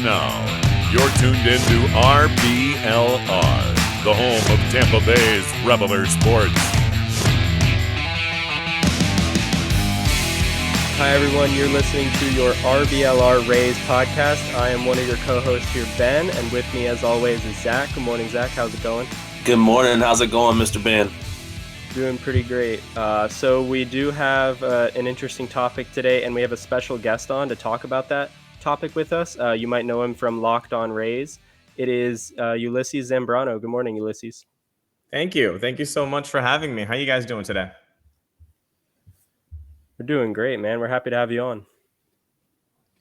now, you're tuned into RBLR, the home of Tampa Bay's Reveler Sports. Hi, everyone. You're listening to your RBLR Rays podcast. I am one of your co-hosts here, Ben, and with me, as always, is Zach. Good morning, Zach. How's it going? Good morning. How's it going, Mr. Ben? Doing pretty great. So we do have an interesting topic today, and we have a special guest on to talk about that topic with us. You might know him from Locked On Rays. It is Ulises Sambrano. Good morning, Ulises. Thank you. Thank you so much for having me. How you guys doing today? We're doing great, man. We're happy to have you on.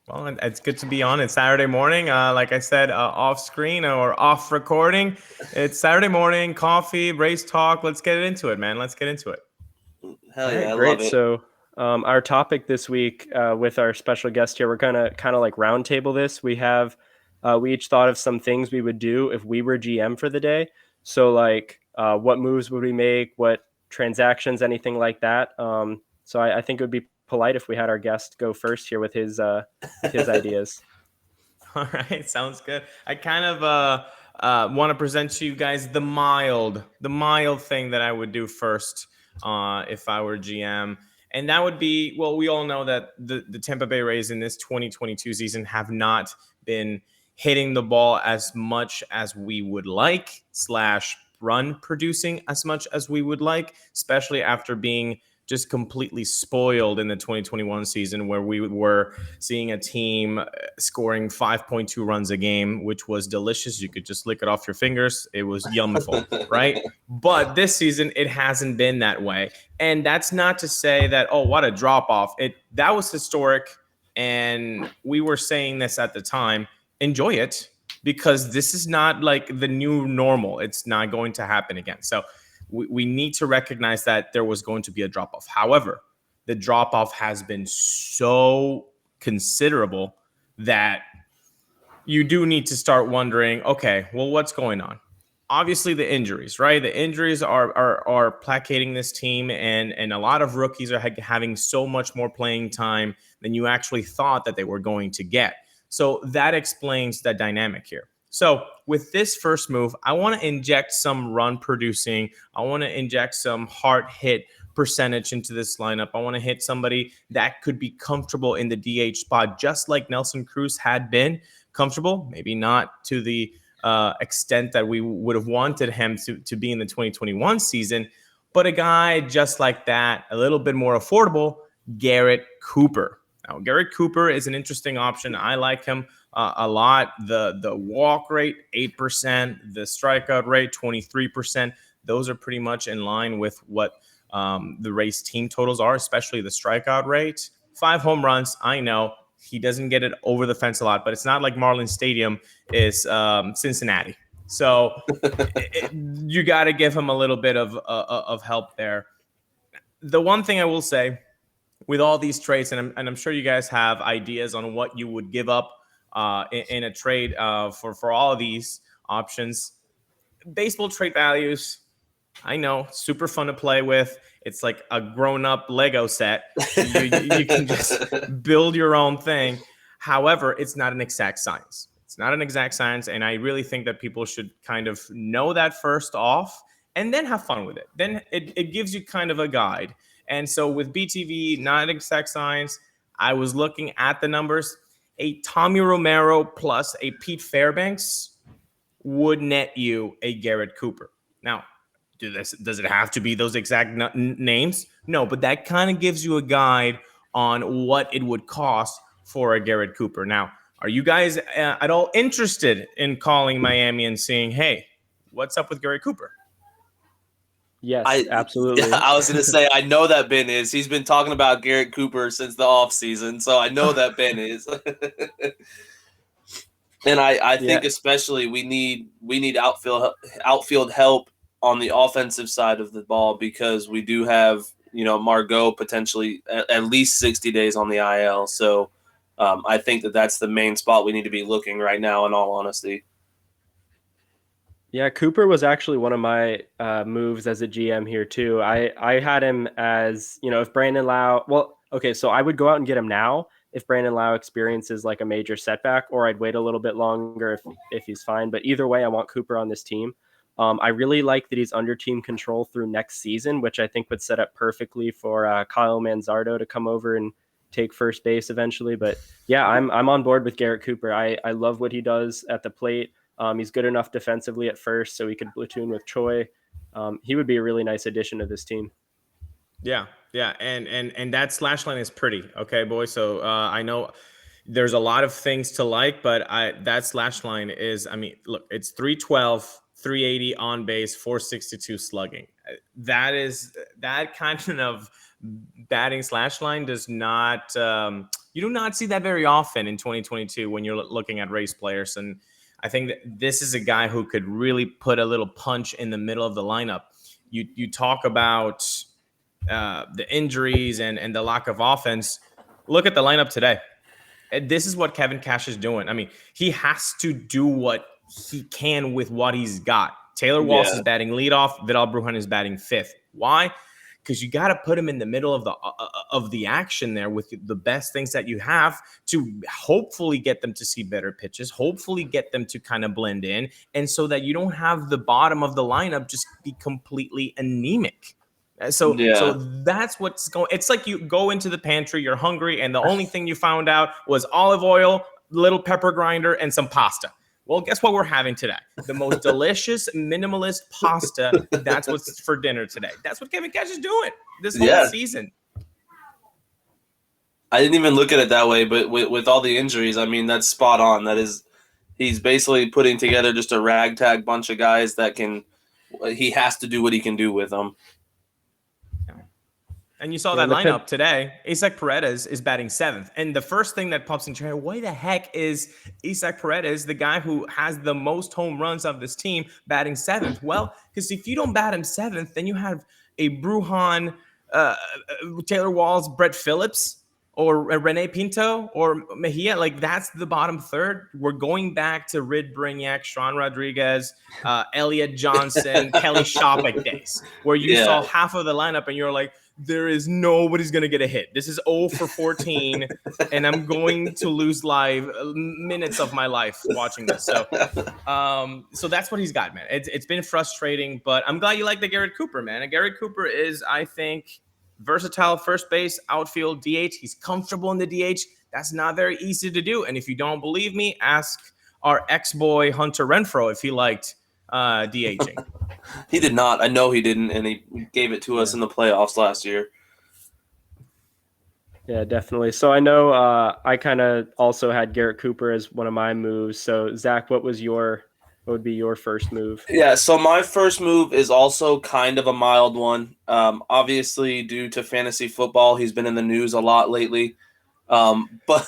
Well, it's good to be on. It's Saturday morning. Like I said, off screen or off recording. It's Saturday morning, coffee, race talk. Let's get into it, man. Let's get into it. Hell yeah, Right, great. love it. So our topic this week with our special guest here, we're gonna kind of like roundtable this. We each thought of some things we would do if we were GM for the day. So like what moves would we make, what transactions, anything like that. So I think it would be polite if we had our guest go first here with his ideas. All right, sounds good. I kind of want to present to you guys the mild thing that I would do first if I were GM. And that would be, well, we all know that the Tampa Bay Rays in this 2022 season have not been hitting the ball as much as we would like, / run producing as much as we would like, especially after being just completely spoiled in the 2021 season, where we were seeing a team scoring 5.2 runs a game, which was delicious. You could just lick it off your fingers. It was yumful, right? But this season, it hasn't been that way. And that's not to say that, oh, what a drop off. That was historic. And we were saying this at the time. Enjoy it, because this is not like the new normal. It's not going to happen again. So we need to recognize that there was going to be a drop-off. However, the drop-off has been so considerable that you do need to start wondering, okay, well, what's going on? Obviously, the injuries, right? The injuries are placating this team, and a lot of rookies are having so much more playing time than you actually thought that they were going to get. So that explains the dynamic here. So with this first move, I want to inject some run producing. I want to inject some hard hit percentage into this lineup. I want to hit somebody that could be comfortable in the DH spot, just like Nelson Cruz had been comfortable, maybe not to the extent that we would have wanted him to be in the 2021 season, but a guy just like that, a little bit more affordable, Garrett Cooper. Now, Garrett Cooper is an interesting option. I like him a lot. The walk rate, 8%. The strikeout rate, 23%. Those are pretty much in line with what the Rays team totals are, especially the strikeout rate. 5 home runs, I know. He doesn't get it over the fence a lot, but it's not like Marlins Stadium is Cincinnati. So you got to give him a little bit of help there. The one thing I will say, with all these trades, and I'm sure you guys have ideas on what you would give up in a trade for all of these options. Baseball trade values, I know, super fun to play with. It's like a grown-up Lego set. You can just build your own thing. However, it's not an exact science. It's not an exact science, and I really think that people should kind of know that first off and then have fun with it. Then it gives you kind of a guide. And so with BTV, not exact science, I was looking at the numbers. A Tommy Romero plus a Pete Fairbanks would net you a Garrett Cooper. Now, does it have to be those exact names? No, but that kind of gives you a guide on what it would cost for a Garrett Cooper. Now, are you guys at all interested in calling Miami and saying, hey, what's up with Garrett Cooper? Yes, absolutely. Yeah, I was going to say, I know that Ben is. He's been talking about Garrett Cooper since the offseason, so I know that Ben is. And I think especially we need outfield help on the offensive side of the ball, because we do have, Margot potentially at least 60 days on the IL. So I think that's the main spot we need to be looking right now, in all honesty. Yeah, Cooper was actually one of my moves as a GM here too. I had him as, if Brandon Lau, well, okay, so I would go out and get him now if Brandon Lau experiences like a major setback, or I'd wait a little bit longer if he's fine. But either way, I want Cooper on this team. I really like that he's under team control through next season, which I think would set up perfectly for Kyle Manzardo to come over and take first base eventually. But yeah, I'm on board with Garrett Cooper. I love what he does at the plate. He's good enough defensively at first, so he could platoon with Choi. He would be a really nice addition to this team. Yeah, and that slash line is pretty, okay, boy. So I know there's a lot of things to like, but that slash line is, I mean, look, it's 312, 380 on base, 462 slugging. That kind of batting slash line does not, you do not see that very often in 2022 when you're looking at race players. And I think that this is a guy who could really put a little punch in the middle of the lineup. You talk about the injuries and the lack of offense. Look at the lineup today. This is what Kevin Cash is doing. I mean, he has to do what he can with what he's got. Taylor Walsh is batting leadoff. Vidal Brujan is batting fifth. Why? Because you got to put him in the middle of the action there with the best things that you have to hopefully get them to see better pitches, hopefully get them to kind of blend in, and so that you don't have the bottom of the lineup just be completely anemic. So that's what's going. It's like you go into the pantry, you're hungry, and the only thing you found out was olive oil, little pepper grinder, and some pasta. Well, guess what we're having today? The most delicious minimalist pasta. That's what's for dinner today. That's what Kevin Cash is doing this whole season. I didn't even look at it that way, but with all the injuries, I mean, that's spot on. That is, he's basically putting together just a ragtag bunch of guys that he has to do what he can do with them. And you saw that lineup today. Isaac Paredes is batting seventh. And the first thing that pops into your head, why the heck is Isaac Paredes, the guy who has the most home runs of this team, batting seventh? Well, because if you don't bat him seventh, then you have a Brujan, Taylor Walls, Brett Phillips, or Rene Pinto, or Mejia. Like, that's the bottom third. We're going back to Rid Brignac, Sean Rodriguez, Elliot Johnson, Kelly Shopick days, where you saw half of the lineup and you're like, nobody's going to get a hit. This is 0 for 14, and I'm going to lose minutes of my life watching this. So that's what he's got, man. It's been frustrating, but I'm glad you like the Garrett Cooper, man. And Garrett Cooper is, I think, versatile first base, outfield, DH. He's comfortable in the DH. That's not very easy to do. And if you don't believe me, ask our ex-boy Hunter Renfroe if he liked DHing. He did not. I know he didn't, and he gave it to us in the playoffs last year. Yeah, definitely. So I know I kind of also had Garrett Cooper as one of my moves. So Zach, what would be your first move? Yeah, so my first move is also kind of a mild one. Obviously, due to fantasy football, he's been in the news a lot lately. But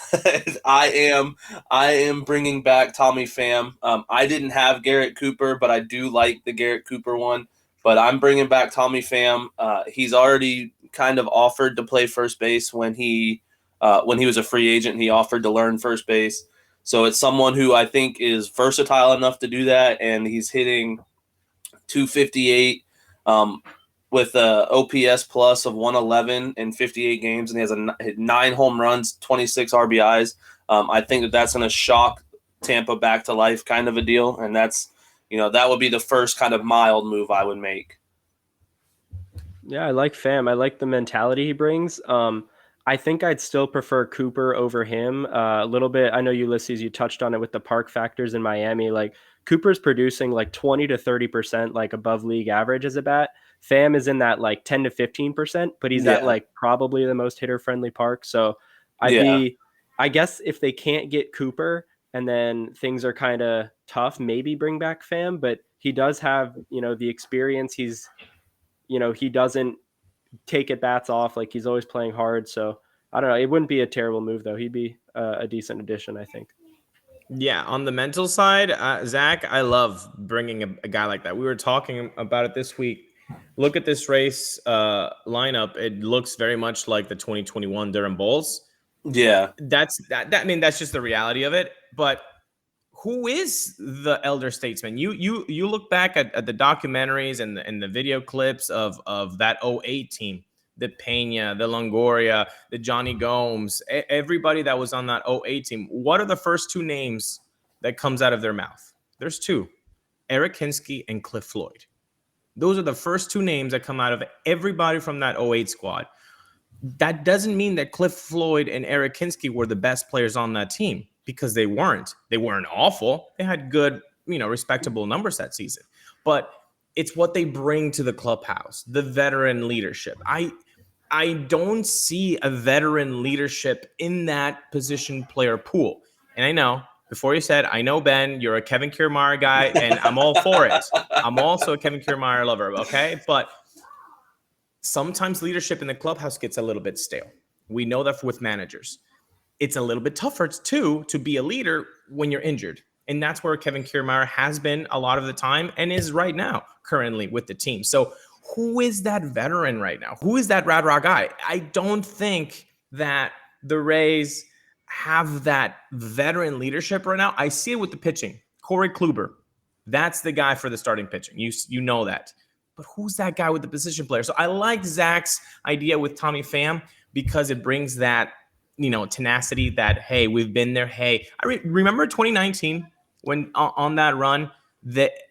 I am bringing back Tommy Pham. I didn't have Garrett Cooper, but I do like the Garrett Cooper one. But I'm bringing back Tommy Pham. He's already kind of offered to play first base when he was a free agent. He offered to learn first base. So it's someone who I think is versatile enough to do that, and he's hitting 258 with a OPS plus of 111 in 58 games, and he has 9 home runs, 26 RBIs. I think that's going to shock Tampa back to life kind of a deal, and that would be the first kind of mild move I would make. Yeah, I like Pham. I like the mentality he brings. I think I'd still prefer Cooper over him a little bit. I know, Ulises, you touched on it with the park factors in Miami. Like, Cooper's producing like 20 to 30% like above league average as a bat. Pham is in that like 10 to 15%, but he's at like probably the most hitter friendly park. So I guess if they can't get Cooper and then things are kind of tough, maybe bring back Pham, but he does have, the experience. He doesn't take at bats off. Like, he's always playing hard. So I don't know. It wouldn't be a terrible move though. He'd be a decent addition, I think. Yeah, on the mental side, Zach, I love bringing a guy like that. We were talking about it this week. Look at this race lineup. It looks very much like the 2021 Durham Bulls. Yeah, that's just the reality of it. But who is the elder statesman? You look back at the documentaries and the video clips of that 08 team. the Pena, the Longoria, the Johnny Gomes, everybody that was on that 08 team. What are the first two names that comes out of their mouth? There's two, Eric Hinsky and Cliff Floyd. Those are the first two names that come out of everybody from that 08 squad. That doesn't mean that Cliff Floyd and Eric Hinsky were the best players on that team, because they weren't. They weren't awful. They had good, respectable numbers that season. But it's what they bring to the clubhouse, the veteran leadership. I don't see a veteran leadership in that position player pool. And I know, before you said, I know, Ben, you're a Kevin Kiermaier guy, and I'm all for it. I'm also a Kevin Kiermaier lover, okay? But sometimes leadership in the clubhouse gets a little bit stale. We know that with managers. It's a little bit tougher, too, to be a leader when you're injured. And that's where Kevin Kiermaier has been a lot of the time and is right now currently with the team. So who is that veteran right now? Who is that rad rock guy? I don't think that the Rays have that veteran leadership right now. I see it with the pitching. Corey Kluber, that's the guy for the starting pitching. You know that. But who's that guy with the position player? So I like Zach's idea with Tommy Pham because it brings that, tenacity that, hey, we've been there. Hey, I remember 2019 when on that run,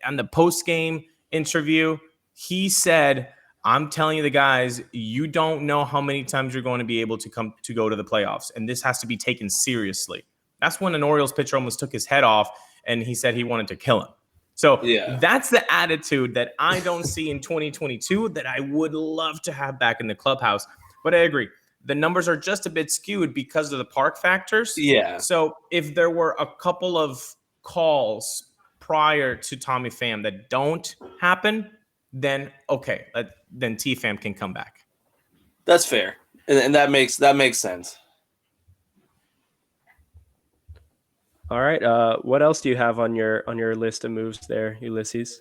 on the post-game interview, he said, I'm telling you, the guys, you don't know how many times you're going to be able to go to the playoffs, and this has to be taken seriously. That's when an Orioles pitcher almost took his head off, and he said he wanted to kill him. So That's the attitude that I don't see in 2022 that I would love to have back in the clubhouse. But I agree. The numbers are just a bit skewed because of the park factors. Yeah. So if there were a couple of calls prior to Tommy Pham that don't happen, then okay, then T-Pham can come back. That's fair, and that makes sense. All right. What else do you have on your list of moves there, Ulises?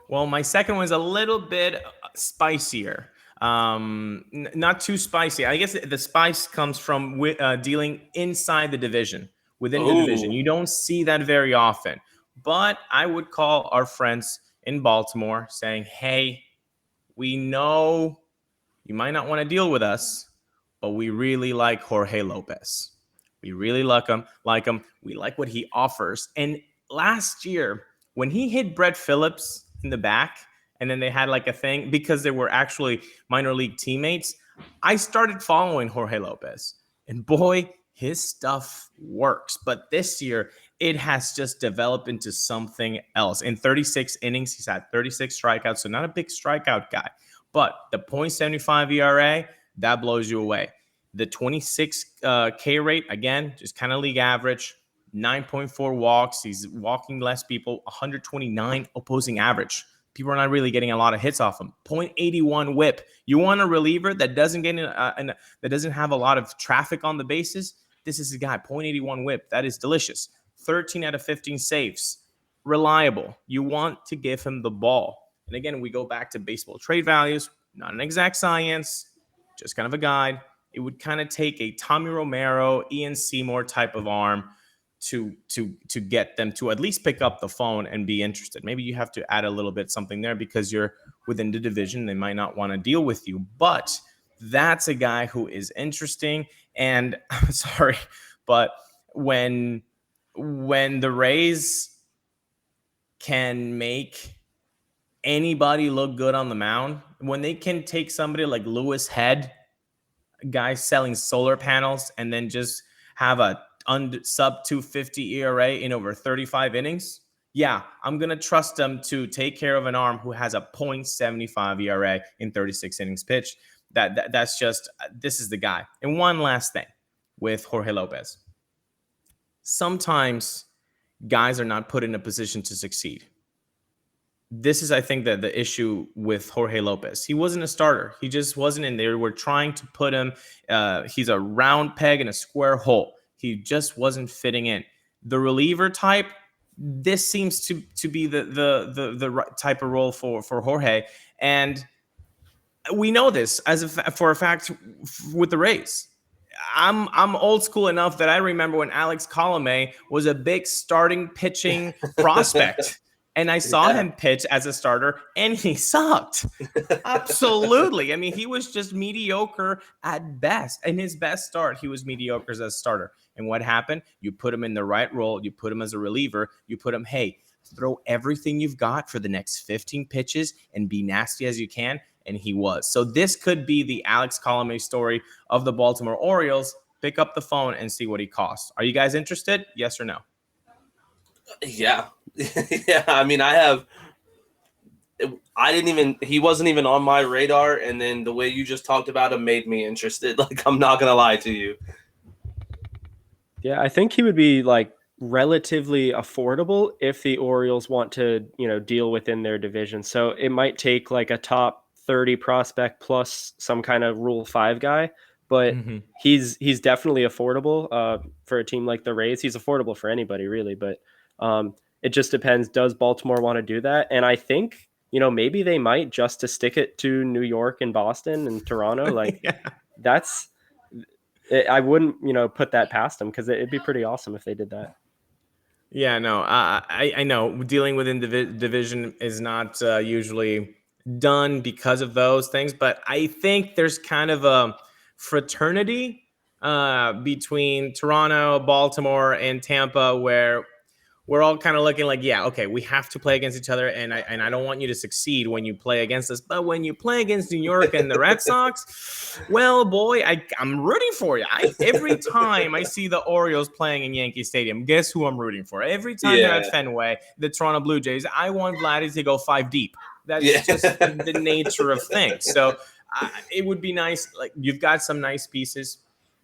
Well, my second one is a little bit spicier. Not too spicy. I guess the spice comes from dealing inside the division, within the division. You don't see that very often. But I would call our friends in Baltimore saying, hey, we know you might not want to deal with us, but we really like Jorge Lopez. We really like him. We like what he offers. And last year, when he hit Brett Phillips in the back, and then they had like a thing because they were actually minor league teammates, I started following Jorge Lopez. And boy, his stuff works. But this year, it has just developed into something else. In 36 innings, he's had 36 strikeouts, so not a big strikeout guy. But the .75 ERA, that blows you away. The 26 K rate, again, just kind of league average. 9.4 walks. He's walking less people. 129 opposing average. People are not really getting a lot of hits off him. .81 whip. You want a reliever that doesn't get that doesn't have a lot of traffic on the bases? This is a guy. .81 whip. That is delicious. 13 out of 15 saves. Reliable. You want to give him the ball. And again, we go back to baseball trade values. Not an exact science. Just kind of a guide. It would kind of take a Tommy Romero, Ian Seymour type of arm to get them to at least pick up the phone and be interested. Maybe you have to add a little bit something there because you're within the division. They might not want to deal with you, but that's a guy who is interesting. And I'm sorry, but when the Rays can make anybody look good on the mound, when they can take somebody like Lewis Head, a guy selling solar panels, and then just have a sub 250 ERA in over 35 innings, yeah, I'm going to trust them to take care of an arm who has a .75 ERA in 36 innings pitched. That's just, this is the guy. And one last thing with Jorge Lopez. Sometimes guys are not put in a position to succeed. This is, I think, the issue with Jorge Lopez. He wasn't a starter. He just wasn't in there. We're trying to put him, he's a round peg in a square hole. He just wasn't fitting in. The reliever type, this seems to be the right type of role for Jorge. And we know this for a fact with the Rays. I'm old school enough that I remember when Alex Colomé was a big starting pitching prospect. And I saw him pitch as a starter, and he sucked. Absolutely. I mean, he was just mediocre at best. In his best start, he was mediocre as a starter. And what happened? You put him in the right role. You put him as a reliever. You put him, hey, throw everything you've got for the next 15 pitches and be nasty as you can. And he was. So this could be the Alex Colomé story of the Baltimore Orioles. Pick up the phone and see what he costs. Are you guys interested? Yes or no? Yeah. Yeah. I mean, he wasn't even on my radar. And then the way you just talked about him made me interested. Like, I'm not going to lie to you. Yeah, I think he would be like relatively affordable if the Orioles want to, deal within their division. So it might take like a top 30 prospect plus some kind of Rule 5 guy, but he's definitely affordable for a team like the Rays. He's affordable for anybody really, but it just depends. Does Baltimore want to do that? And I think, maybe they might, just to stick it to New York and Boston and Toronto. Like I wouldn't, put that past them, because it'd be pretty awesome if they did that. Yeah, no, I know dealing within division is not usually done because of those things, but I think there's kind of a fraternity between Toronto, Baltimore, and Tampa where we're all kind of looking like, yeah, okay, we have to play against each other, and I don't want you to succeed when you play against us, but when you play against New York and the Red Sox, well, boy, I'm rooting for you. Every time I see the Orioles playing in Yankee Stadium, guess who I'm rooting for? Every time they're at Fenway, the Toronto Blue Jays, I want Vladdy to go 5 deep. That's just the nature of things. So it would be nice. Like, you've got some nice pieces.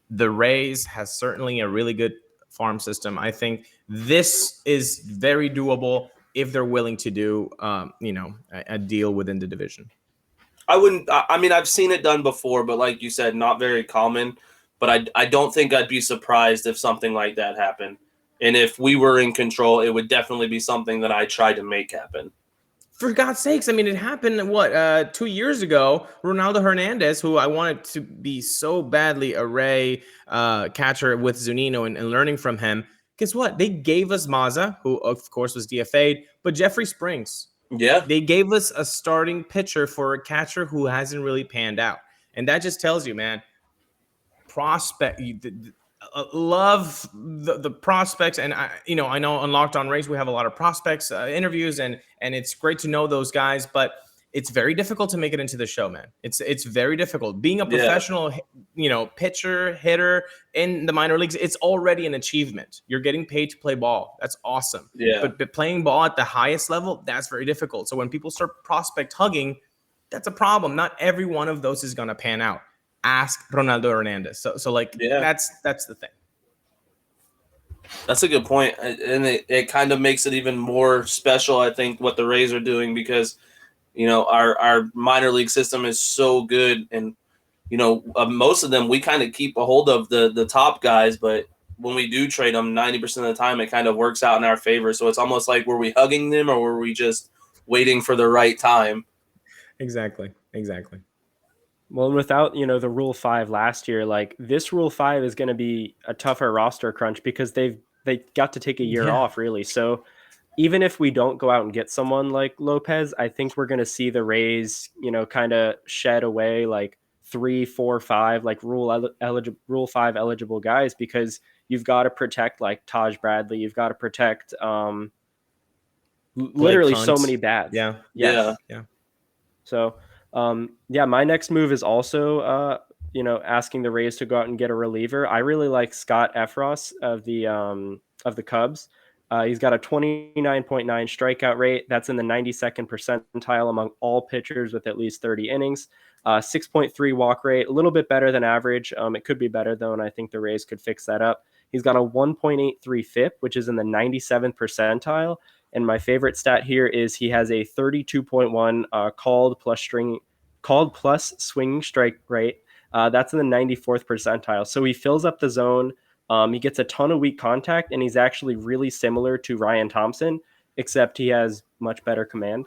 The Rays has certainly a really good farm system. I think this is very doable if they're willing to do, a deal within the division. I mean, I've seen it done before, but like you said, not very common. But I don't think I'd be surprised if something like that happened. And if we were in control, it would definitely be something that I tried to make happen. For God's sakes, I mean, it happened, 2 years ago. Ronaldo Hernandez, who I wanted to be so badly a Ray catcher with Zunino and learning from him. Guess what? They gave us Mazza, who, of course, was DFA'd, but Jeffrey Springs. Yeah. They gave us a starting pitcher for a catcher who hasn't really panned out. And that just tells you, man, love the prospects. And I know on Locked On Rays we have a lot of prospects interviews, and it's great to know those guys, but it's very difficult to make it into the show, man. It's very difficult being a professional pitcher, hitter in the minor leagues. It's already an achievement. You're getting paid to play ball. That's awesome. But playing ball at the highest level, that's very difficult. So when people start prospect hugging, that's a problem. Not every one of those is going to pan out. Ask Ronaldo Hernandez. So that's the thing. That's a good point. And it kind of makes it even more special, I think, what the Rays are doing, because, our minor league system is so good. And, most of them, we kind of keep a hold of the top guys, but when we do trade them, 90% of the time, it kind of works out in our favor. So it's almost like, were we hugging them, or were we just waiting for the right time? Exactly. Well, without, the Rule 5 last year, like, this Rule 5 is going to be a tougher roster crunch because they got to take a year off, really. So even if we don't go out and get someone like Lopez, I think we're going to see the Rays, kind of shed away like 3, 4, 5, like Rule 5 eligible guys, because you've got to protect like Taj Bradley. You've got to protect literally so many bats. Yeah. So my next move is also, asking the Rays to go out and get a reliever. I really like Scott Efros of the Cubs. He's got a 29.9 strikeout rate. That's in the 92nd percentile among all pitchers with at least 30 innings. 6.3 walk rate, a little bit better than average. It could be better, though, and I think the Rays could fix that up. He's got a 1.83 FIP, which is in the 97th percentile. And my favorite stat here is he has a 32.1 called plus swinging strike rate. That's in the 94th percentile. So he fills up the zone. He gets a ton of weak contact, and he's actually really similar to Ryan Thompson, except he has much better command.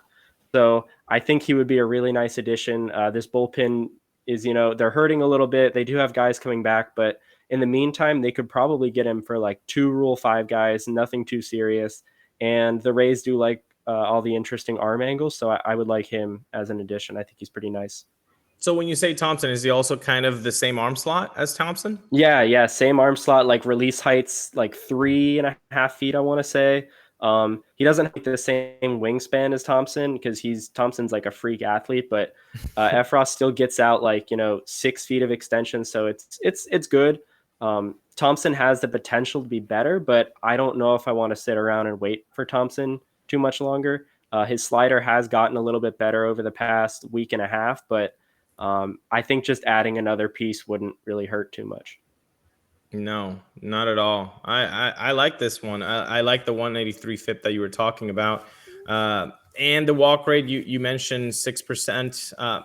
So I think he would be a really nice addition. This bullpen is, they're hurting a little bit. They do have guys coming back, but in the meantime, they could probably get him for like 2 Rule 5 guys, nothing too serious. And the Rays do like all the interesting arm angles. So I would like him as an addition. I think he's pretty nice. So when you say Thompson, is he also kind of the same arm slot as Thompson? Yeah, same arm slot, like release heights, like 3.5 feet, I want to say. He doesn't have the same wingspan as Thompson because Thompson's like a freak athlete, but Efros still gets out like 6 feet of extension, so it's good. Thompson has the potential to be better, but I don't know if I want to sit around and wait for Thompson too much longer. His slider has gotten a little bit better over the past week and a half, but I think just adding another piece wouldn't really hurt too much. No, not at all. I like this one. I like the 183 FIP that you were talking about. And the walk rate, you mentioned 6%.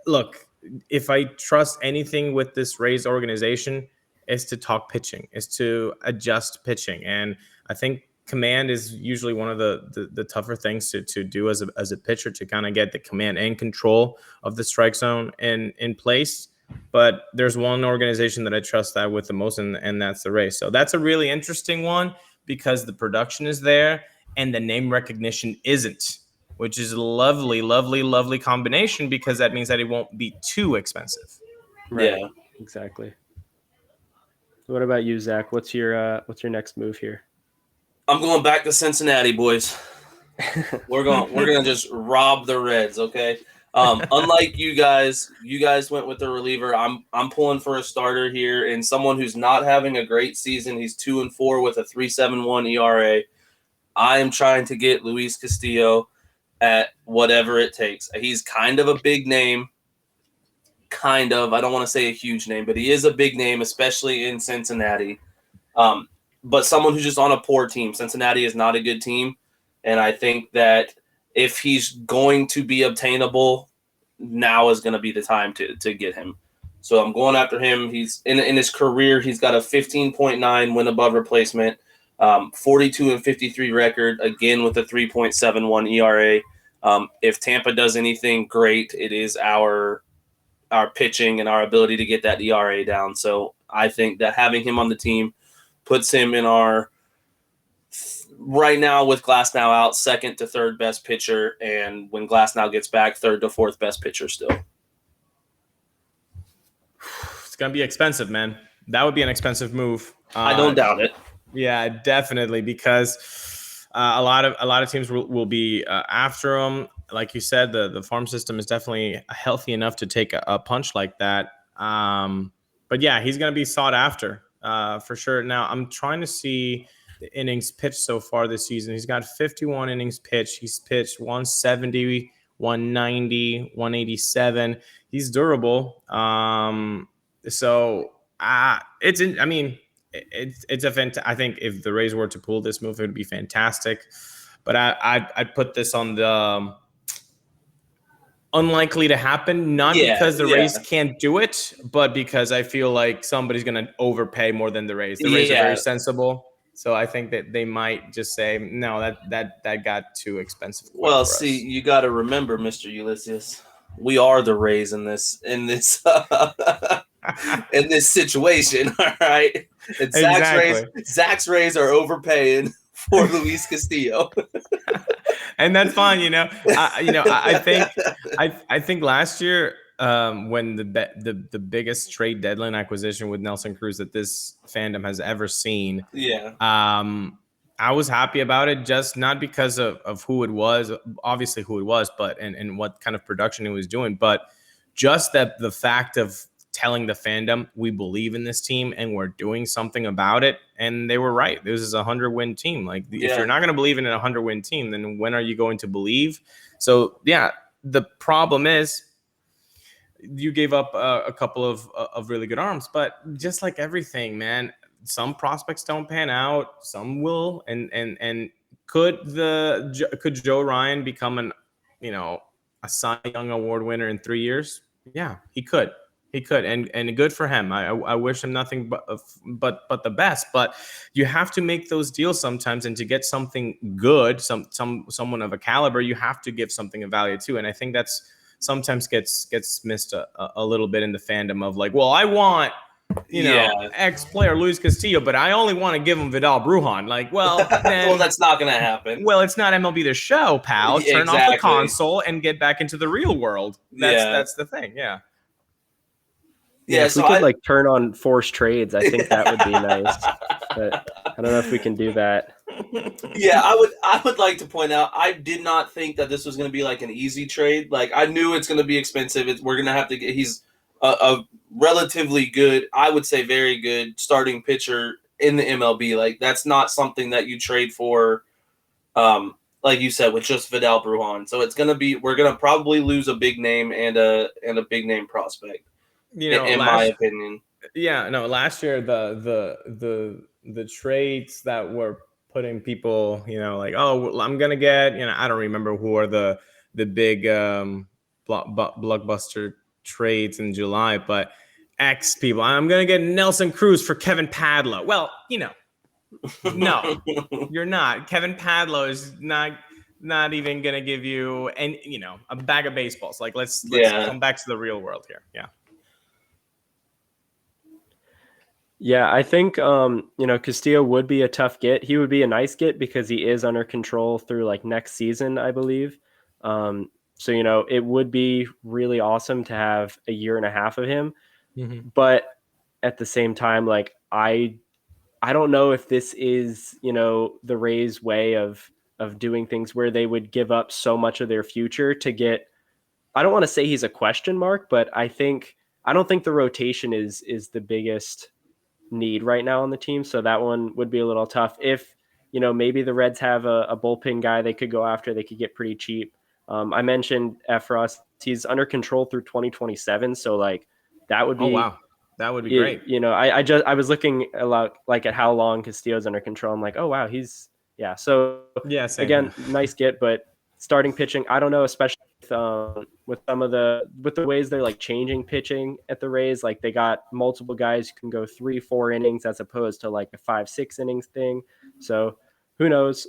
Look, if I trust anything with this Rays organization, is to talk pitching, is to adjust pitching. And I think command is usually one of the tougher things to do as a pitcher, to kind of get the command and control of the strike zone in place. But there's one organization that I trust that with the most, and that's the Rays. So that's a really interesting one because the production is there and the name recognition isn't, which is a lovely, lovely, lovely combination because that means that it won't be too expensive. Right. Yeah, exactly. What about you, Zach? What's your next move here? I'm going back to Cincinnati, boys. We're gonna just rob the Reds, okay? Unlike you guys went with the reliever. I'm pulling for a starter here and someone who's not having a great season. He's 2-4 with a 3.71 ERA. I am trying to get Luis Castillo at whatever it takes. He's kind of a big name. Kind of. I don't want to say a huge name, but he is a big name, especially in Cincinnati. But someone who's just on a poor team. Cincinnati is not a good team. And I think that if he's going to be obtainable, now is going to be the time to get him. So I'm going after him. He's in his career, he's got a 15.9 win above replacement, 42-53 record, again with a 3.71 ERA. If Tampa does anything great, it is our pitching and our ability to get that ERA down. So I think that having him on the team puts him in our right now with Glasnow out, second to third best pitcher, and when Glasnow gets back, third to fourth best pitcher still. It's gonna be expensive, man. That would be an expensive move. I don't doubt it. Yeah, definitely, because a lot of teams will be after him. Like you said, the farm system is definitely healthy enough to take a punch like that. But yeah, he's gonna be sought after for sure. Now I'm trying to see the innings pitched so far this season. He's got 51 innings pitched. He's pitched 170, 190, 187. He's durable. So it's I think if the Rays were to pull this move, it would be fantastic. But I'd put this on the unlikely to happen, not because the Rays can't do it, but because I feel like somebody's going to overpay more than the Rays. The Rays are very sensible. So I think that they might just say, no, that got too expensive. Well, see, you got to remember, Mr. Ulises, we are the Rays in this in this situation. All right, and Zach's Rays are overpaying for Luis Castillo, and that's fine. I think last year, when the biggest trade deadline acquisition with Nelson Cruz that this fandom has ever seen. Yeah. I was happy about it, just not because of who it was, obviously who it was, but and what kind of production it was doing, but just that the fact of telling the fandom we believe in this team and we're doing something about it. And they were right. This is a 100-win team. Like if you're not going to believe in a 100-win team, then when are you going to believe? So yeah, the problem is you gave up a couple of really good arms, but just like everything, man, some prospects don't pan out, some will. And could Joe Ryan become a Cy Young Award winner in 3 years? Yeah, he could. And good for him. I wish him nothing but the best. But you have to make those deals sometimes, and to get something good, someone of a caliber, you have to give something of value too. And I think that's sometimes gets missed a little bit in the fandom of like, well, I want ex-player Luis Castillo, but I only want to give him Vidal Brujan. Like, well, then, well, that's not going to happen. Well, it's not MLB The Show, pal. Turn off the console and get back into the real world. That's the thing. Yeah. Yeah, if we could like turn on forced trades, I think that would be nice. But I don't know if we can do that. Yeah, I would like to point out, I did not think that this was going to be like an easy trade. Like, I knew it's going to be expensive. We're going to have to get. He's a relatively good, I would say, very good starting pitcher in the MLB. Like, that's not something that you trade for. Like you said, with just Vidal Brujan. So it's going to be. We're going to probably lose a big name and a big name prospect. In my opinion. Yeah, no, last year the trades that were putting people, like, oh, I'm gonna get, I don't remember who are the big blockbuster trades in July, but X people, I'm gonna get Nelson Cruz for Kevin Padlo. Well, no, you're not. Kevin Padlo is not even gonna give you a bag of baseballs. Like let's come back to the real world here. Yeah. Yeah, I think Castillo would be a tough get. He would be a nice get because he is under control through like next season, I believe. So it would be really awesome to have a year and a half of him. Mm-hmm. But at the same time, like I don't know if this is the Rays' way of doing things where they would give up so much of their future to get. I don't want to say he's a question mark, but I don't think the rotation is the biggest need right now on the team, so that one would be a little tough. If maybe the Reds have a bullpen guy they could go after, they could get pretty cheap. I mentioned Efros, he's under control through 2027, so like that would be that would be great. I was looking a lot like at how long Castillo's under control. I'm like, oh wow, again, nice get, but starting pitching, I don't know, especially with some of the ways they're like changing pitching at the Rays. Like they got multiple guys who can go 3-4 innings as opposed to like a 5-6 innings thing. So who knows?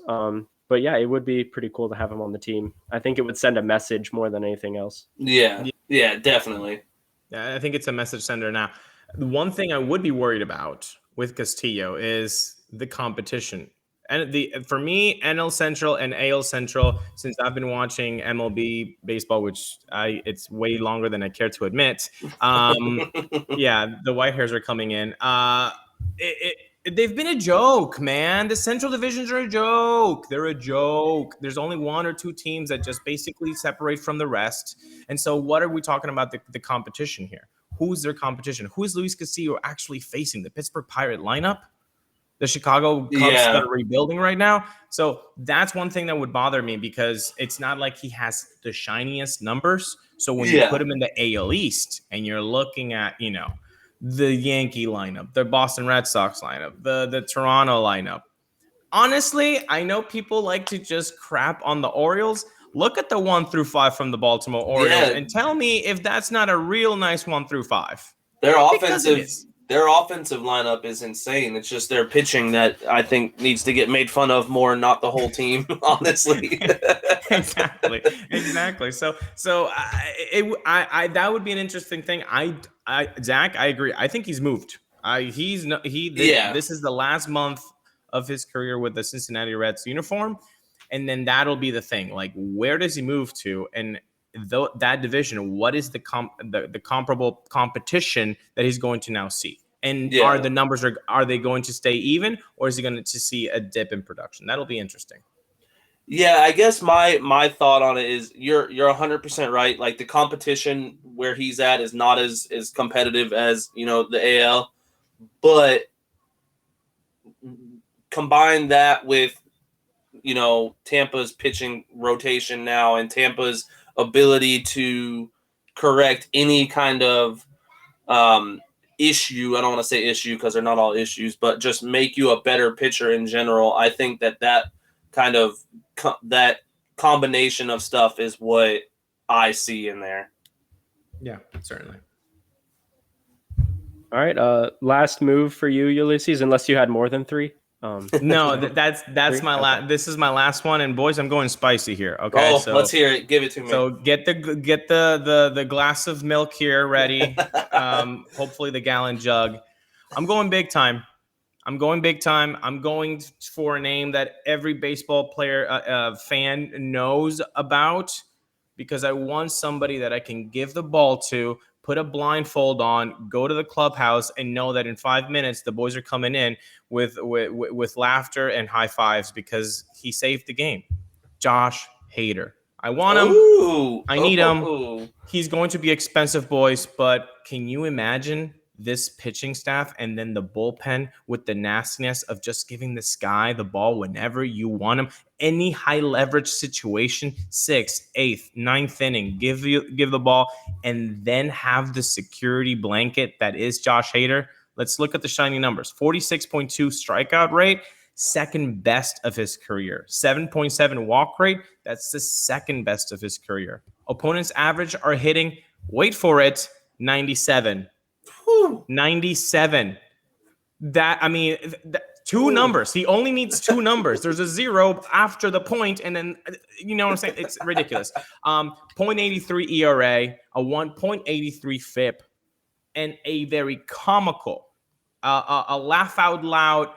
But yeah, it would be pretty cool to have him on the team. I think it would send a message more than anything else. Yeah, definitely. Yeah, I think it's a message sender. Now, the one thing I would be worried about with Castillo is the competition. And for me, NL Central and AL Central, since I've been watching MLB baseball, which it's way longer than I care to admit. Yeah, the white hairs are coming in. They've been a joke, man. The Central divisions are a joke. They're a joke. There's only one or two teams that just basically separate from the rest. And so what are we talking about the competition here? Who's their competition? Who is Luis Castillo actually facing? The Pittsburgh Pirate lineup? The Chicago Cubs that are rebuilding right now. So that's one thing that would bother me because it's not like he has the shiniest numbers. So when you put him in the AL East and you're looking at, the Yankee lineup, the Boston Red Sox lineup, the Toronto lineup. Honestly, I know people like to just crap on the Orioles. Look at the 1-5 from the Baltimore Orioles and tell me if that's not a real nice 1-5. Their offensive lineup is insane. It's just their pitching that I think needs to get made fun of more, not the whole team, honestly. Exactly. So that would be an interesting thing. Zach, I agree. I think he's moved. This is the last month of his career with the Cincinnati Reds uniform, and then that'll be the thing. Like, where does he move to? And that division, what is the comparable competition that he's going to now see? And are the numbers are they going to stay even, or is he going to see a dip in production? That'll be interesting. Yeah, I guess my thought on it is you're 100% right. Like the competition where he's at is not as competitive as the AL, but combine that with Tampa's pitching rotation now and Tampa's ability to correct any kind of issue. I don't want to say issue because they're not all issues, but just make you a better pitcher in general. I think that kind of that combination of stuff is what I see in there. Yeah, certainly. All right. Last move for you, Ulises, unless you had more than 3. No, that's my last. This is my last one, and boys, I'm going spicy here. Okay, so let's hear it. Give it to me. So get the glass of milk here ready. Hopefully the gallon jug. I'm going big time. I'm going big time. I'm going for a name that every baseball player fan knows about, because I want somebody that I can give the ball to, put a blindfold on, go to the clubhouse, and know that in 5 minutes the boys are coming in with laughter and high fives because he saved the game. Josh Hader. I want him. Ooh. I need him. He's going to be expensive, boys, but can you imagine this pitching staff and then the bullpen with the nastiness of just giving this guy the ball whenever you want him? Any high leverage situation, 6th, 8th, 9th inning, give the ball, and then have the security blanket that is Josh Hader. Let's look at the shiny numbers. 46.2 strikeout rate, second best of his career. 7.7 walk rate, that's the second best of his career. Opponents' average are hitting, wait for it, 97. Whew. 97. Two numbers. He only needs two numbers. There's a 0 after the point, and then, you know what I'm saying? It's ridiculous. 0.83 ERA, a 1.83 FIP, and a very comical, a laugh out loud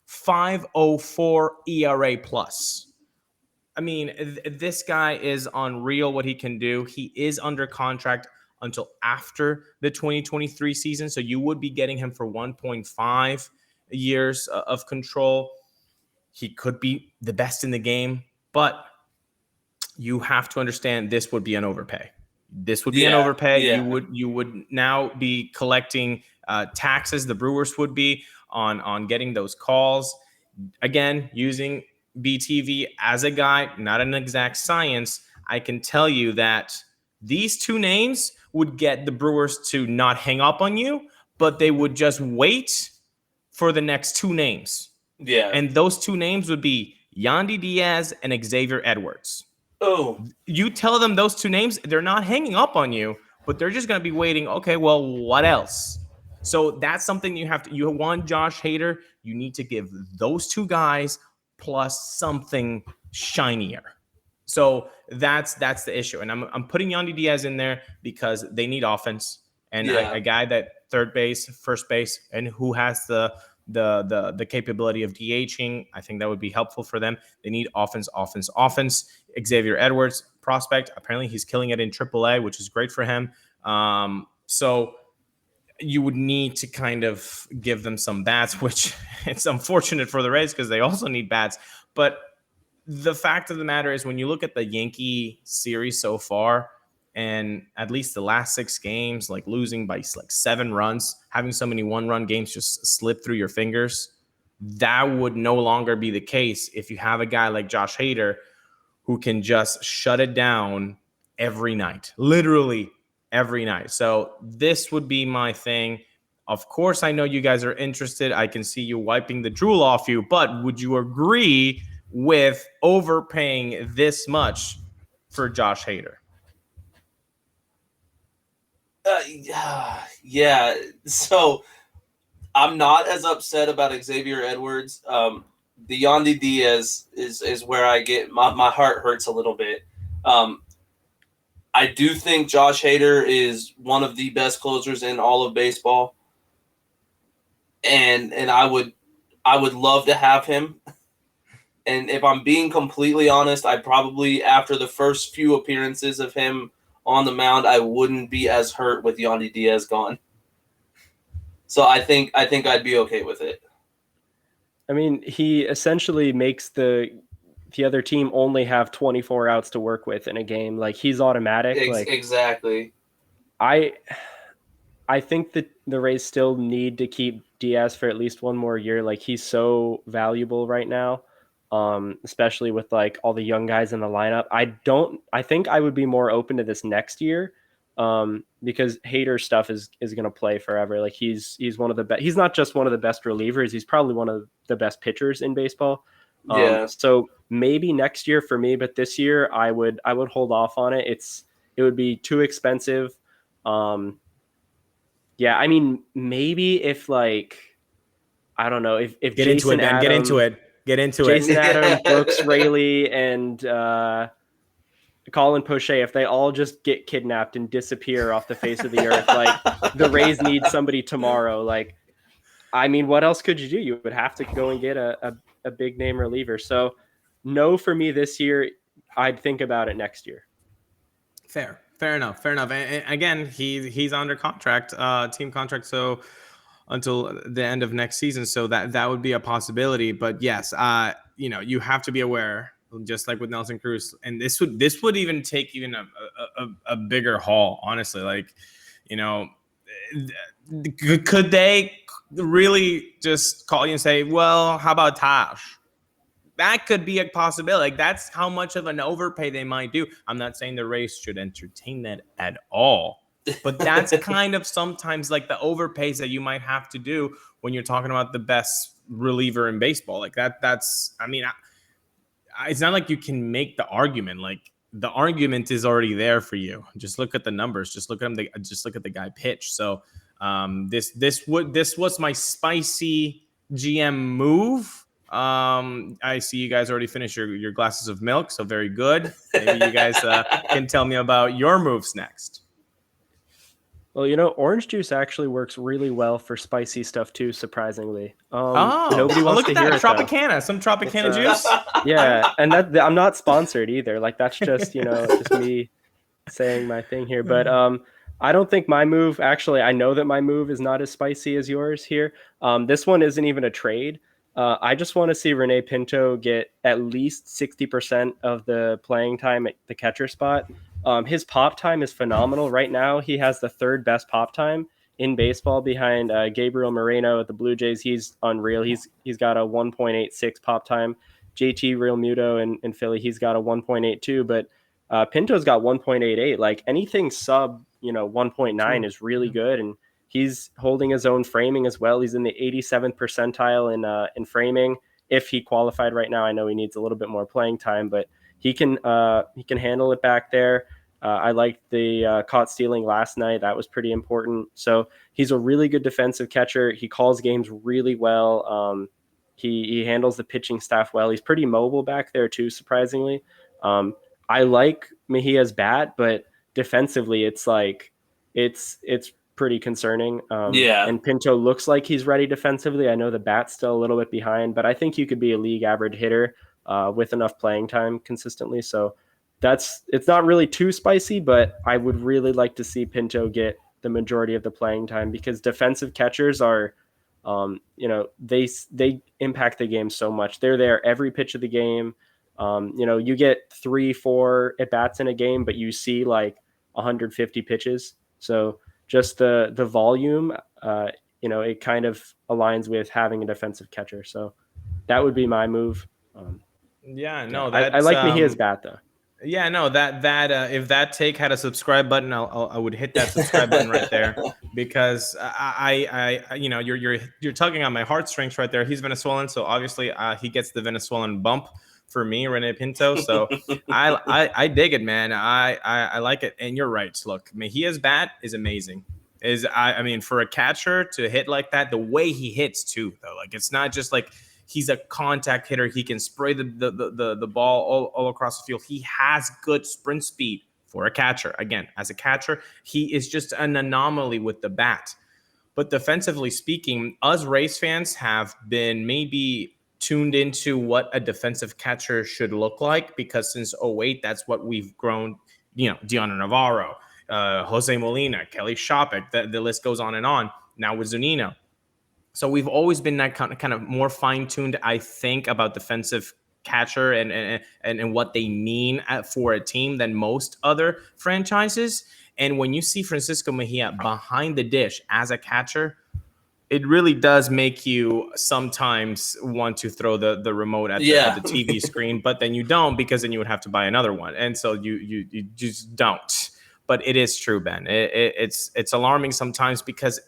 5.04 ERA plus. I mean, this guy is unreal what he can do. He is under contract until after the 2023 season, so you would be getting him for 1.5 years of control. He could be the best in the game, but you have to understand this would be an overpay. This would be an overpay. Yeah. You would now be collecting taxes. The Brewers would be on getting those calls. Again, using BTV as a guide, not an exact science, I can tell you that these two names would get the Brewers to not hang up on you, but they would just wait for the next two names. Yeah. And those two names would be Yandy Diaz and Xavier Edwards. Oh. You tell them those two names, they're not hanging up on you, but they're just going to be waiting. Okay, well, what else? So that's something you want Josh Hader. You need to give those two guys plus something shinier. So that's the issue. And I'm putting Yandy Diaz in there because they need offense and a guy that third base, first base, and who has the capability of DHing. I think that would be helpful for them. They need offense. Xavier Edwards, prospect. Apparently he's killing it in AAA, which is great for him. So you would need to kind of give them some bats, which it's unfortunate for the Rays because they also need bats. But the fact of the matter is when you look at the Yankee series so far, and at least the last 6 games, like losing by like 7 runs, having so many 1-run games just slip through your fingers, that would no longer be the case if you have a guy like Josh Hader who can just shut it down every night, literally every night. So this would be my thing. Of course, I know you guys are interested. I can see you wiping the drool off you, but would you agree with overpaying this much for Josh Hader? Yeah. So I'm not as upset about Xavier Edwards. The Yandy Diaz is where I get my heart hurts a little bit. I do think Josh Hader is one of the best closers in all of baseball, and I would love to have him. And if I'm being completely honest, I probably, after the first few appearances of him on the mound, I wouldn't be as hurt with Yandy Diaz gone. So I think I'd be okay with it. I mean, he essentially makes the other team only have 24 outs to work with in a game. Like, he's automatic. Exactly. I think that the Rays still need to keep Diaz for at least one more year. Like, he's so valuable right now, especially with like all the young guys in the lineup. I think I would be more open to this next year, because Hader stuff is going to play forever. Like, he's one of the best. He's not just one of the best relievers. He's probably one of the best pitchers in baseball. So maybe next year for me, but this year I would hold off on it. It would be too expensive. Yeah, I mean, maybe if like, I don't know, if get into it, man. Get into it. Jason Adams, Brooks Raley, and Colin Poche, if they all just get kidnapped and disappear off the face of the earth, like the Rays need somebody tomorrow. Like, I mean, what else could you do? You would have to go and get a big name reliever. So no for me this year. I'd think about it next year. Fair enough. And again, he's under contract, team contract, so until the end of next season. So that would be a possibility. But yes, you have to be aware, just like with Nelson Cruz, and this would even take even a bigger haul, honestly. Like, could they really just call you and say, well, how about Taj? That could be a possibility. Like, that's how much of an overpay they might do. I'm not saying the Rays should entertain that at all, but that's kind of sometimes like the overpays that you might have to do when you're talking about the best reliever in baseball. Like that's, I mean, it's not like you can make the argument. Like, the argument is already there for you. Just look at the numbers. Just look at him. Just look at the guy pitch. So this was my spicy GM move. I see you guys already finished your glasses of milk, so very good. Maybe you guys can tell me about your moves next. Well, orange juice actually works really well for spicy stuff too, surprisingly. Nobody wants look to at hear that it, Tropicana, some Tropicana juice. Yeah, and that I'm not sponsored either. Like, that's just just me saying my thing here. But I don't think my move, actually, I know that my move is not as spicy as yours here. This one isn't even a trade. I just want to see Rene Pinto get at least 60% of the playing time at the catcher spot. His pop time is phenomenal. Right now, he has the third best pop time in baseball behind Gabriel Moreno at the Blue Jays. He's unreal. He's got a 1.86 pop time. JT Realmuto in Philly, he's got a 1.82, but Pinto's got 1.88. Like, anything sub 1.9 is really good, and he's holding his own framing as well. He's in the 87th percentile in framing. If he qualified right now, I know he needs a little bit more playing time, but he can handle it back there. I liked the caught stealing last night. That was pretty important. So he's a really good defensive catcher. He calls games really well. He handles the pitching staff well. He's pretty mobile back there too, surprisingly. I like Mejia's bat, but defensively, it's pretty concerning. And Pinto looks like he's ready defensively. I know the bat's still a little bit behind, but I think you could be a league average hitter with enough playing time consistently. So it's not really too spicy, but I would really like to see Pinto get the majority of the playing time, because defensive catchers are, they impact the game so much. They're there every pitch of the game. You get 3-4 at bats in a game, but you see like 150 pitches. So just the volume, it kind of aligns with having a defensive catcher. So that would be my move. I like Mejia's bat though. Yeah, no, that if that take had a subscribe button, I would hit that subscribe button right there, because you're tugging on my heartstrings right there. He's Venezuelan, so obviously he gets the Venezuelan bump for me, Rene Pinto. So I dig it, man. I like it, and you're right. Look, Mejia's bat is amazing. I mean, for a catcher to hit like that, the way he hits too, though, like, it's not just like he's a contact hitter. He can spray the ball all across the field. He has good sprint speed for a catcher. Again, as a catcher, he is just an anomaly with the bat. But defensively speaking, us Rays fans have been maybe tuned into what a defensive catcher should look like, because since 2008, that's what we've grown. Deontay Navarro, Jose Molina, Kelly Shopik, the list goes on and on. Now with Zunino. So we've always been that kind of more fine-tuned, I think, about defensive catcher and what they mean for a team than most other franchises. And when you see Francisco Mejia behind the dish as a catcher, it really does make you sometimes want to throw the remote at the TV screen, but then you don't, because then you would have to buy another one. And so you just don't. But it is true, Ben. It's alarming sometimes, because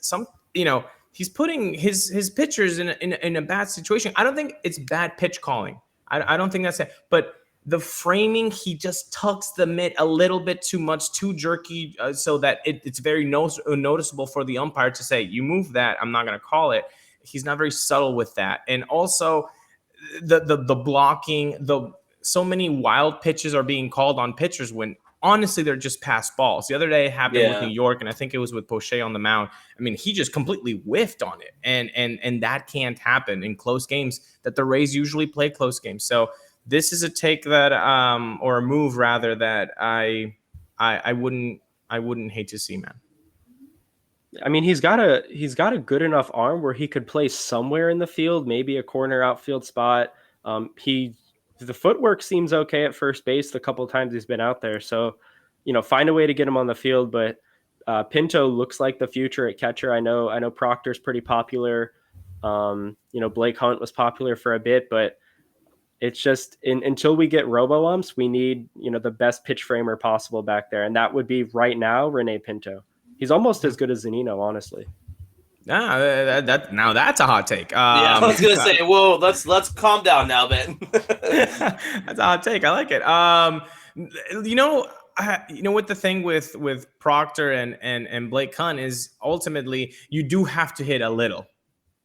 he's putting his pitchers in a bad situation. I don't think it's bad pitch calling. I don't think that's it. But the framing, he just tucks the mitt a little bit too much, too jerky, so that it's very noticeable for the umpire to say, you move that, I'm not going to call it. He's not very subtle with that. And also the blocking, so many wild pitches are being called on pitchers when honestly, they're just pass balls. The other day it happened with Yeah. New York, and I think it was with Poche on the mound. I mean, he just completely whiffed on it, and that can't happen in close games that the Rays usually play close games. So this is a take that, or a move rather, that I wouldn't hate to see, man. I mean, he's got a good enough arm where he could play somewhere in the field, maybe a corner outfield spot. The footwork seems okay at first base the couple of times he's been out there. So, find a way to get him on the field. But Pinto looks like the future at catcher. I know Proctor's pretty popular. Blake Hunt was popular for a bit, but it's just until we get robo-umps, we need the best pitch framer possible back there, and that would be right now Rene Pinto. He's almost as good as Zunino, honestly. Now that's a hot take. Yeah, I was gonna say, whoa, let's calm down now, Ben. That's a hot take. I like it. What the thing with Proctor and Blake Hunt is, ultimately you do have to hit a little.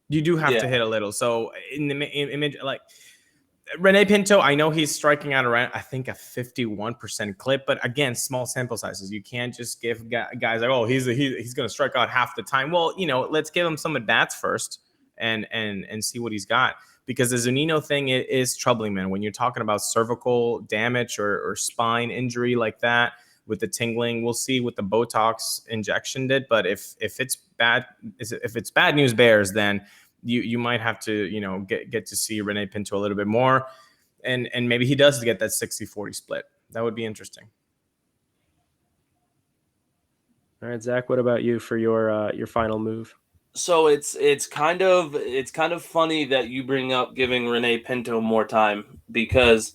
You do have to hit a little. So in the image, like Rene Pinto, I know he's striking out around, I think, a 51% clip, but again, small sample sizes. You can't just give guys like, oh, he's going to strike out half the time. Well, let's give him some at bats first and see what he's got, because the Zunino thing is troubling, man. When you're talking about cervical damage or spine injury like that with the tingling, we'll see what the Botox injection did. But if it's bad news bears, then you might have to, get to see Rene Pinto a little bit more. And maybe he does get that 60-40 split. That would be interesting. All right, Zach, what about you for your final move? So it's kind of funny that you bring up giving Rene Pinto more time, because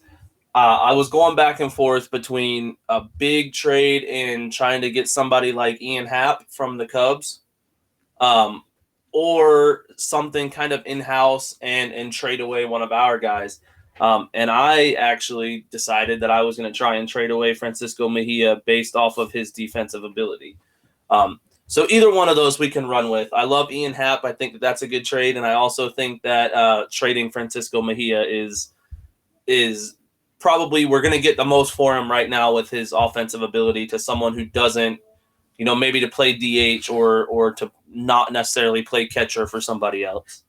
I was going back and forth between a big trade and trying to get somebody like Ian Happ from the Cubs, or something kind of in-house and trade away one of our guys. And I actually decided that I was going to try and trade away Francisco Mejia based off of his defensive ability. So either one of those we can run with. I love Ian Happ. I think that's a good trade. And I also think that trading Francisco Mejia is probably, we're going to get the most for him right now with his offensive ability, to someone who doesn't, maybe to play DH or to not necessarily play catcher for somebody else.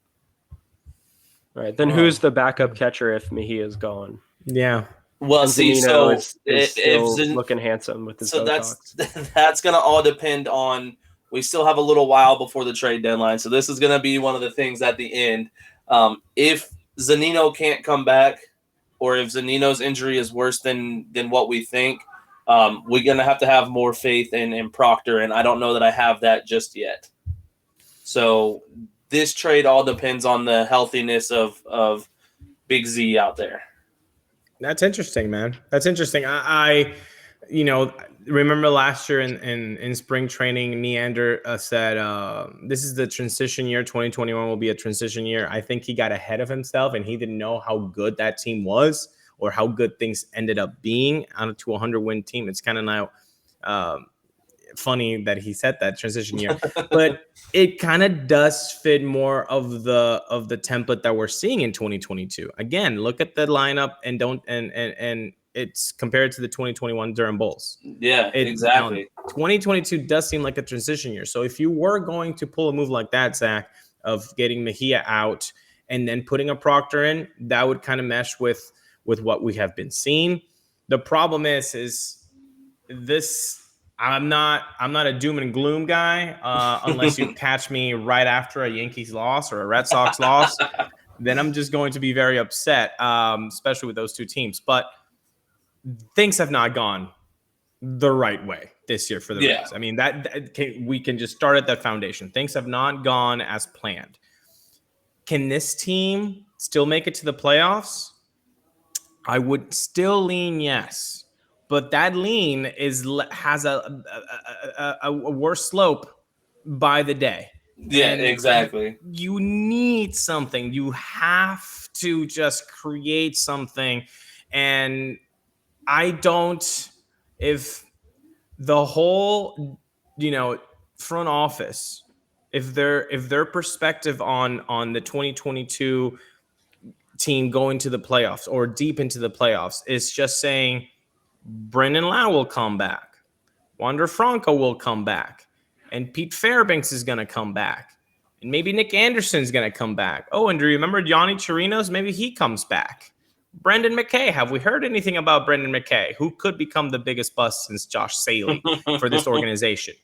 All right. Then who's the backup catcher if Mejia's gone? Yeah. Well, and see, Zunino so is still looking handsome with his Botox. That's going to all depend on, we still have a little while before the trade deadline. So this is going to be one of the things at the end. If Zunino can't come back, or if Zunino's injury is worse than what we think, we're going to have more faith in Proctor, and I don't know that I have that just yet. So this trade all depends on the healthiness of Big Z out there. That's interesting, man. That's interesting. I remember last year in spring training, Neander said, this is the transition year. 2021 will be a transition year. I think he got ahead of himself, and he didn't know how good that team was, or how good things ended up being on a 100-win team. It's kind of now funny that he said that transition year, but it kind of does fit more of the template that we're seeing in 2022. Again, look at the lineup and it's compared to the 2021 Durham Bulls. Yeah, exactly. 2022 does seem like a transition year. So if you were going to pull a move like that, Zach, of getting Mejia out and then putting a Proctor in, that would kind of mesh with what we have been seeing. The problem is this. I'm not a doom and gloom guy, unless you catch me right after a Yankees loss or a Red Sox loss. Then I'm just going to be very upset, especially with those two teams. But things have not gone the right way this year for the Rays. I mean, we can just start at that foundation. Things have not gone as planned. Can this team still make it to the playoffs? I would still lean yes. But that lean has a worse slope by the day. Yeah, and exactly. You need something. You have to just create something. And if the whole, front office, if their perspective on the 2022 team going to the playoffs or deep into the playoffs is just saying, Brendan Lau will come back. Wander Franco will come back. And Pete Fairbanks is going to come back. And maybe Nick Anderson's going to come back. Oh, and do you remember Yanni Chirinos? Maybe he comes back. Brendan McKay. Have we heard anything about Brendan McKay, who could become the biggest bust since Josh Saley for this organization?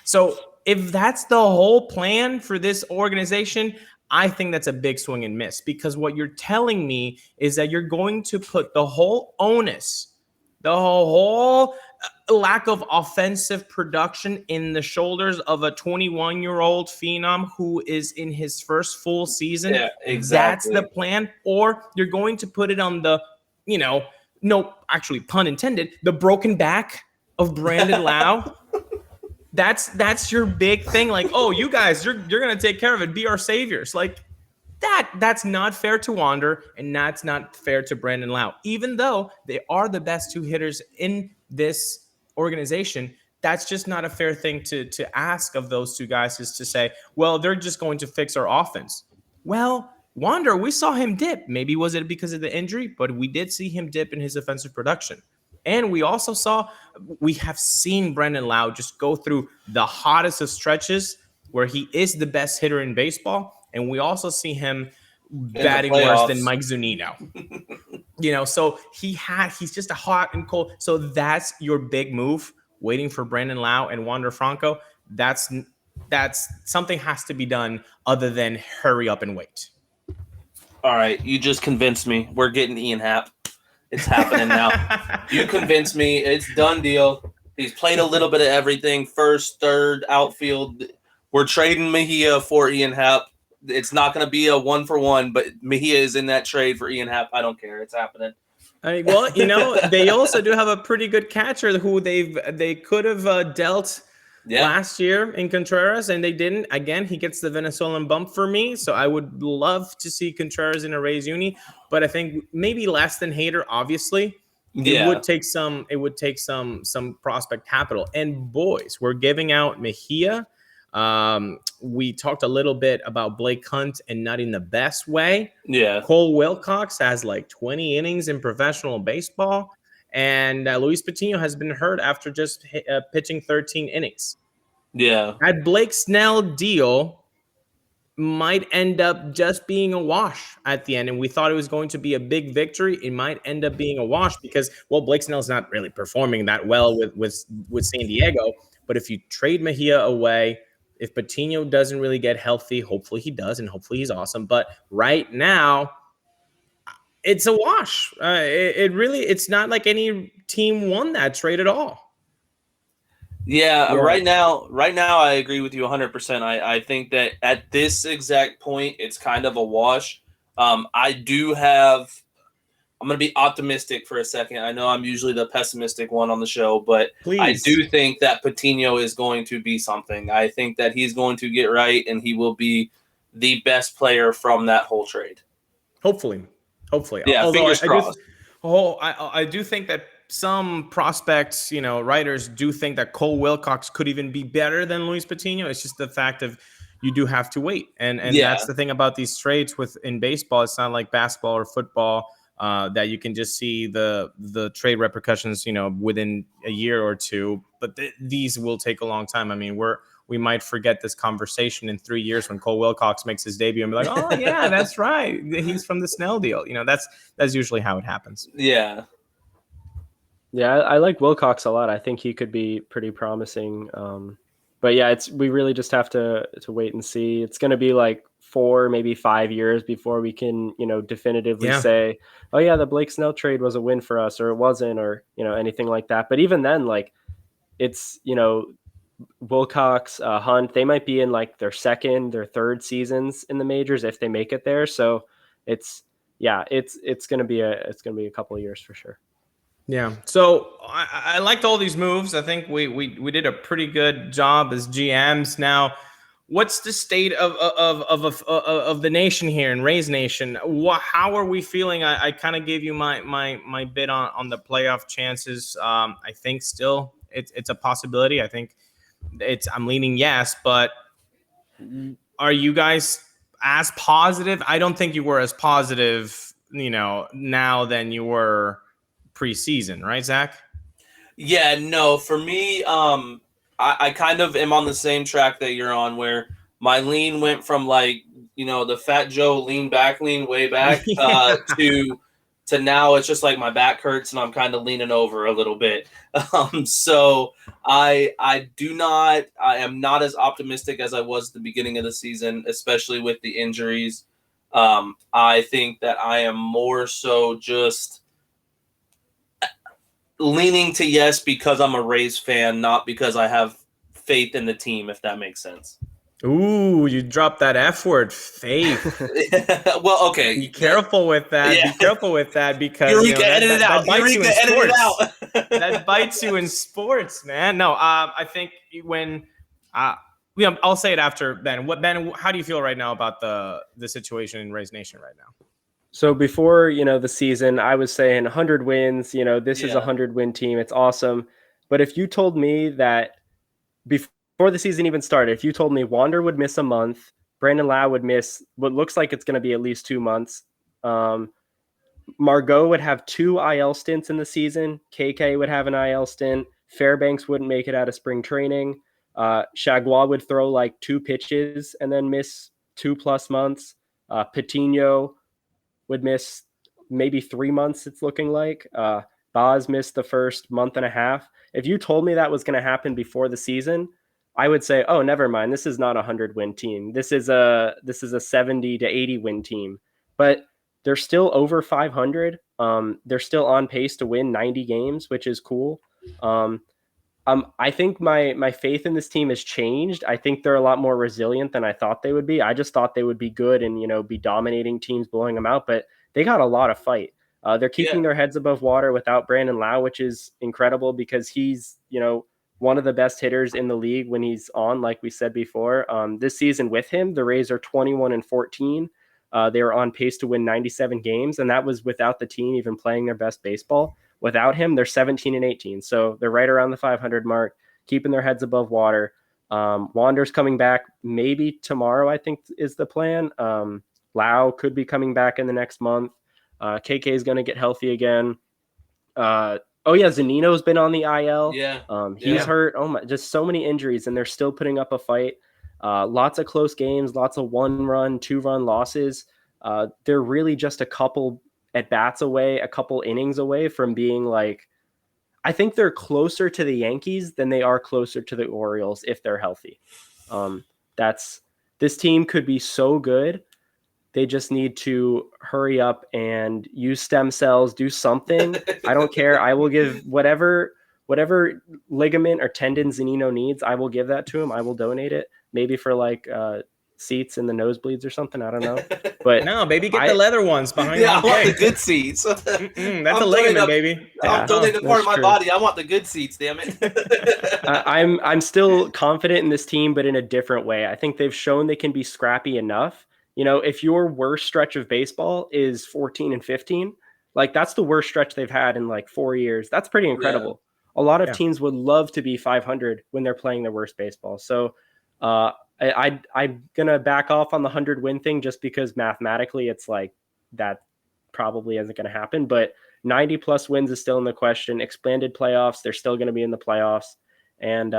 So if that's the whole plan for this organization, I think that's a big swing and miss, because what you're telling me is that you're going to put the whole onus, the whole lack of offensive production in the shoulders of a 21-year-old phenom who is in his first full season. Yeah, exactly. That's the plan. Or you're going to put it on the, no, actually, pun intended, the broken back of Brandon Lau. That's your big thing. Like, oh, you guys, you're gonna take care of it. Be our saviors. Like that's not fair to Wander, and that's not fair to Brandon Lau. Even though they are the best two hitters in this organization, that's just not a fair thing to ask of those two guys, is to say, well, they're just going to fix our offense. Well, Wander, we saw him dip. Maybe was it because of the injury, but we did see him dip in his offensive production. And we have seen Brendan Lau just go through the hottest of stretches where he is the best hitter in baseball. And we also see him batting worse than Mike Zunino. So he's just a hot and cold. So that's your big move, waiting for Brandon Lau and Wander Franco. That's something has to be done other than hurry up and wait. All right. You just convinced me. We're getting Ian Happ. It's happening now. You convinced me. It's done deal. He's played a little bit of everything. First, third, outfield. We're trading Mejia for Ian Happ. It's not going to be a 1-for-1, but Mejia is in that trade for Ian Happ. I don't care. It's happening. Well, they also do have a pretty good catcher who they could have dealt last year in Contreras, and they didn't. Again, he gets the Venezuelan bump for me, so I would love to see Contreras in a Rays uni, but I think maybe less than Hader. Obviously, it would take some prospect capital. And boys, we're giving out Mejia. We talked a little bit about Blake Hunt and not in the best way. Yeah, Cole Wilcox has like 20 innings in professional baseball. And Luis Patino has been hurt after just pitching 13 innings. Yeah. That Blake Snell deal might end up just being a wash at the end. And we thought it was going to be a big victory. It might end up being a wash because, well, Blake Snell's not really performing that well with San Diego. But if you trade Mejia away, if Patino doesn't really get healthy, hopefully he does, and hopefully he's awesome. But right now, it's a wash. It's not like any team won that trade at all. Yeah. Right now, I agree with you 100%. I think that at this exact point, it's kind of a wash. I'm going to be optimistic for a second. I know I'm usually the pessimistic one on the show, but please. I do think that Patino is going to be something. I think that he's going to get right, and he will be the best player from that whole trade. Hopefully. Yeah, although fingers crossed. I do think that some prospects, writers do think that Cole Wilcox could even be better than Luis Patino. It's just the fact of you do have to wait. And that's the thing about these trades in baseball. It's not like basketball or football that you can just see the trade repercussions, within a year or two. But these will take a long time. I mean, we might forget this conversation in 3 years when Cole Wilcox makes his debut and be like, oh, yeah, that's right. He's from the Snell deal. That's usually how it happens. Yeah. Yeah, I like Wilcox a lot. I think he could be pretty promising. But yeah, we really just have to wait and see. It's going to be like 4, maybe 5 years before we can, definitively say, oh yeah, the Blake Snell trade was a win for us, or it wasn't, or, anything like that. But even then, like, it's, Wilcox, Hunt, they might be in like their second or third seasons in the majors if they make it there. So it's going to be a couple of years for sure. Yeah. So I liked all these moves. I think we did a pretty good job as GMs. Now, what's the state of the nation here in Rays Nation? How are we feeling? I kind of gave you my bid on the playoff chances. I think still it's a possibility. I think I'm leaning yes, but are you guys as positive? I don't think you were as positive, now than you were preseason, right, Zach? Yeah, no, for me, I kind of am on the same track that you're on, where my lean went from like, the Fat Joe lean back, lean way back, Yeah. to now it's just like my back hurts and I'm kind of leaning over a little bit. So I am not as optimistic as I was at the beginning of the season, especially with the injuries. I think that I am more so just leaning to yes because I'm a Rays fan, not because I have faith in the team, if that makes sense. Ooh, you dropped that F word, faith. Well, okay. Be careful with that. Yeah. Be careful with that because Eureka, edit it out. that bites you in Eureka, edit it sports. out. That bites you in sports, man. No, I think when I'll say it after Ben. Ben? How do you feel right now about the situation in Rays Nation right now? So before, the season, I was saying 100 wins, this is a Yeah. 100-win team. It's awesome. But if you told me that before the season even started, if you told me Wander would miss a month, Brandon Lau would miss what looks like it's going to be at least 2 months, Margot would have 2 IL stints in the season, KK would have an IL stint, Fairbanks wouldn't make it out of spring training, Chagua would throw like 2 pitches and then miss 2+ months, Patino would miss maybe 3 months, it's looking like. Boz missed the first month and a half. If you told me that was going to happen before the season, I would say, oh, never mind. This is not a 100-win team. This is a 70 to 80-win team. But they're still over 500. They're still on pace to win 90 games, which is cool. I think my faith in this team has changed. I think they're a lot more resilient than I thought they would be. I just thought they would be good and be dominating teams, blowing them out. But they got a lot of fight. They're keeping their heads above water without Brandon Lau, which is incredible because he's one of the best hitters in the league when he's on, like we said before. This season with him, the Rays are 21-14. They were on pace to win 97 games, and that was without the team even playing their best baseball. Without him, they're 17-18. So they're right around the 500 mark, keeping their heads above water. Wander's coming back maybe tomorrow, I think is the plan. Lau could be coming back in the next month. KK is going to get healthy again. Zanino's been on the IL. Yeah. He's hurt. Oh my, just so many injuries, and they're still putting up a fight. Lots of close games, lots of 1-run, 2-run losses. They're really just a couple at bats away, a couple innings away from being like, I think they're closer to the Yankees than they are closer to the Orioles if they're healthy. This team could be so good. They just need to hurry up and use stem cells, do something. I don't care. I will give whatever ligament or tendon Zunino needs. I will give that to him. I will donate it, maybe for like seats in the nosebleeds or something. I don't know. But no, baby, get the leather ones behind. Yeah, I want the good seats. That's a ligament, baby. I'm donating part of my body. I want the good seats. Damn it. I'm still confident in this team, but in a different way. I think they've shown they can be scrappy enough. If your worst stretch of baseball is 14-15, like that's the worst stretch they've had in like 4 years. That's pretty incredible. Yeah. A lot of teams would love to be 500 when they're playing their worst baseball. So I'm going to back off on the 100-win thing just because mathematically it's like that probably isn't going to happen. But 90+ wins is still in the question. Expanded playoffs, they're still going to be in the playoffs. And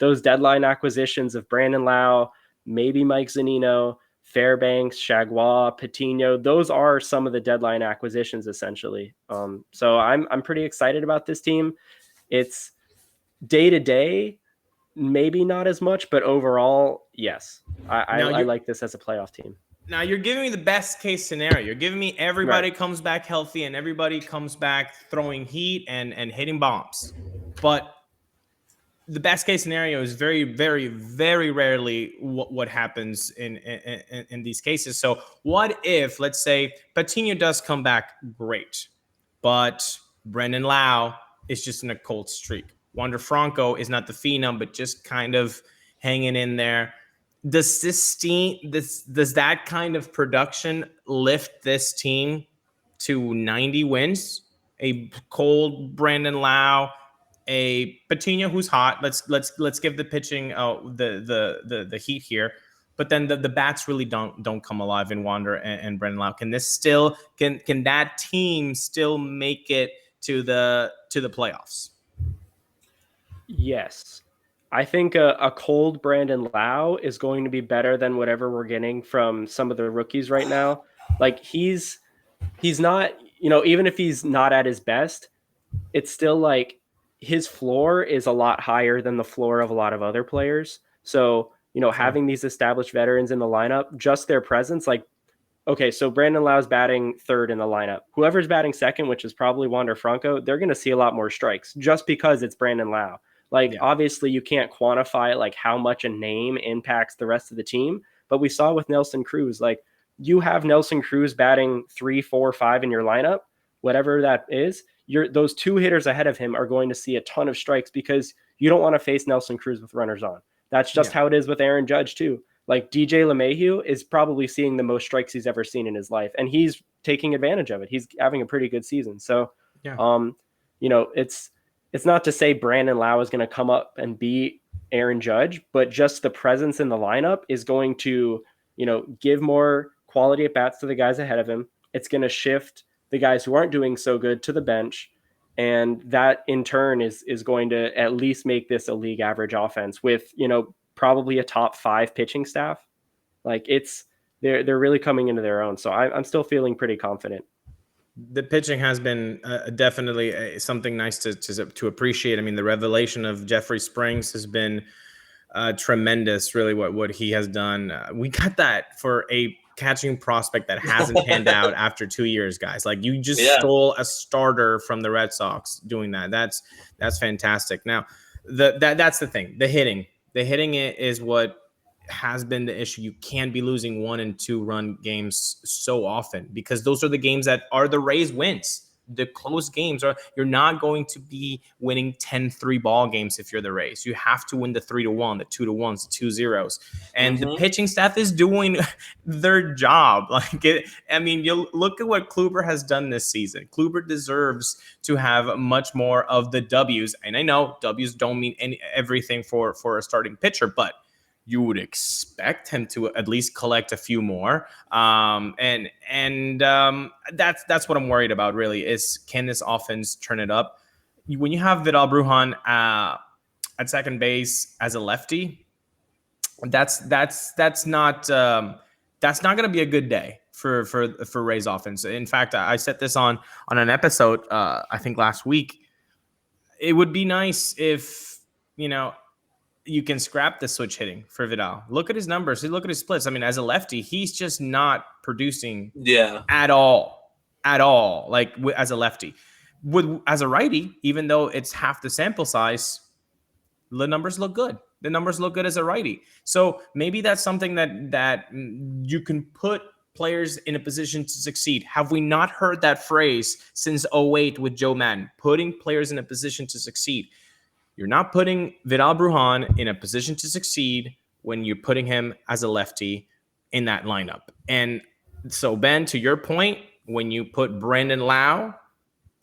those deadline acquisitions of Brandon Lau, maybe Mike Zunino, Fairbanks, Chagua, Patino, those are some of the deadline acquisitions essentially. So I'm pretty excited about this team. It's day to day, maybe not as much, but overall, yes. I like this as a playoff team. Now you're giving me the best case scenario. You're giving me everybody comes back healthy and everybody comes back throwing heat and hitting bombs. But the best case scenario is very, very, very rarely what happens in these cases. So what if, let's say, Patino does come back great, but Brandon Lau is just in a cold streak. Wander Franco is not the phenom, but just kind of hanging in there. Does that kind of production lift this team to 90 wins? A cold Brandon Lau, a Patino who's hot. Let's give the pitching the heat here, but then the bats really don't come alive in Wander and Brandon Lau. Can that team still make it to the playoffs? Yes. I think a cold Brandon Lau is going to be better than whatever we're getting from some of the rookies right now. Like he's not, even if he's not at his best, it's still like his floor is a lot higher than the floor of a lot of other players. So, having these established veterans in the lineup, just their presence, like, okay, so Brandon Lau's batting third in the lineup. Whoever's batting second, which is probably Wander Franco, they're going to see a lot more strikes just because it's Brandon Lau. Like, obviously, you can't quantify like how much a name impacts the rest of the team, but we saw with Nelson Cruz, like you have Nelson Cruz batting 3, 4, 5 in your lineup, whatever that is. Those two hitters ahead of him are going to see a ton of strikes because you don't want to face Nelson Cruz with runners on. That's just how it is with Aaron Judge too. Like DJ LeMahieu is probably seeing the most strikes he's ever seen in his life, and he's taking advantage of it. He's having a pretty good season. So, it's not to say Brandon Lau is going to come up and beat Aaron Judge, but just the presence in the lineup is going to, give more quality at bats to the guys ahead of him. It's going to shift the guys who aren't doing so good to the bench. And that in turn is going to at least make this a league average offense with, probably a top 5 pitching staff. Like they're really coming into their own. So I'm still feeling pretty confident. The pitching has been definitely something nice to appreciate. I mean, the revelation of Jeffrey Springs has been tremendous, really, what he has done. We got that for a catching prospect that hasn't panned out after 2 years, guys. Like you just stole a starter from the Red Sox doing that. That's fantastic. Now, that's the thing. The hitting is what has been the issue. You can't be losing 1 and 2 run games so often because those are the games that are the Rays wins. The close games you're not going to be winning 10-3 ball games if you're the Rays. You have to win the 3-1, the 2-1s, the 2-0s. And the pitching staff is doing their job. You look at what Kluber has done this season. Kluber deserves to have much more of the W's. And I know W's don't mean everything for a starting pitcher, but you would expect him to at least collect a few more. That's what I'm worried about, really, is can this offense turn it up? When you have Vidal Brujan at second base as a lefty, that's not going to be a good day for Ray's offense. In fact, I said this on an episode, I think last week. It would be nice if, you can scrap the switch hitting for Vidal. Look at his numbers. Look at his splits. I mean, as a lefty, he's just not producing at all. Like as a lefty. As a righty, even though it's half the sample size, the numbers look good. The numbers look good as a righty. So maybe that's something that you can put players in a position to succeed. Have we not heard that phrase since 2008 with Joe Madden? Putting players in a position to succeed. You're not putting Vidal Brujan in a position to succeed when you're putting him as a lefty in that lineup. And so, Ben, to your point, when you put Brandon Lau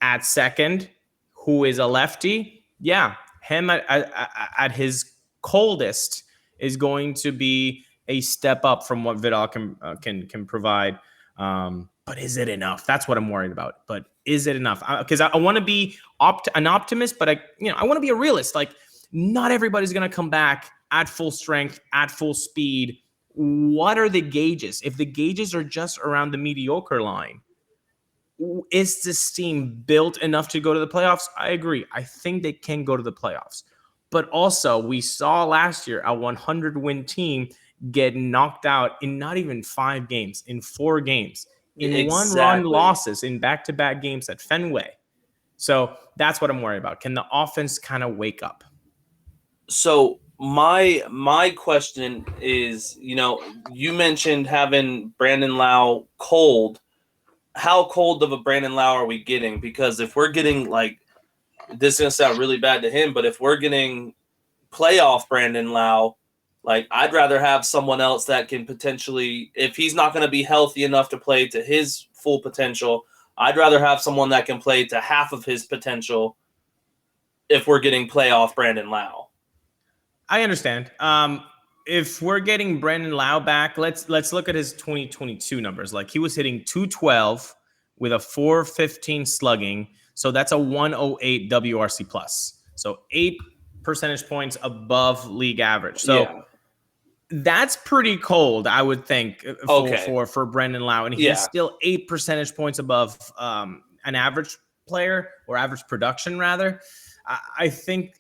at second, who is a lefty, him at his coldest is going to be a step up from what Vidal can provide. But is it enough? That's what I'm worried about. But is it enough? Because I want to be an optimist, but I want to be a realist. Like, not everybody's going to come back at full strength, at full speed. What are the gauges? If the gauges are just around the mediocre line, is this team built enough to go to the playoffs? I agree. I think they can go to the playoffs. But also, we saw last year a 100-win team get knocked out in not even 5 games, in 4 games. In 1-run losses in back-to-back games at Fenway. So that's what I'm worried about. Can the offense kind of wake up? So my question is, you mentioned having Brandon Lau cold. How cold of a Brandon Lau are we getting? Because if we're getting this is going to sound really bad to him, but if we're getting playoff Brandon Lau, I'd rather have someone else that can potentially, if he's not going to be healthy enough to play to his full potential, I'd rather have someone that can play to half of his potential if we're getting playoff Brandon Lau. I understand. If we're getting Brandon Lau back, let's look at his 2022 numbers. Like, he was hitting 212 with a 415 slugging. So that's a 108 WRC plus. So 8% percentage points above league average. So that's pretty cold, I would think, for Brendan Lau. And he's still 8 percentage points above an average player, or average production, rather. I think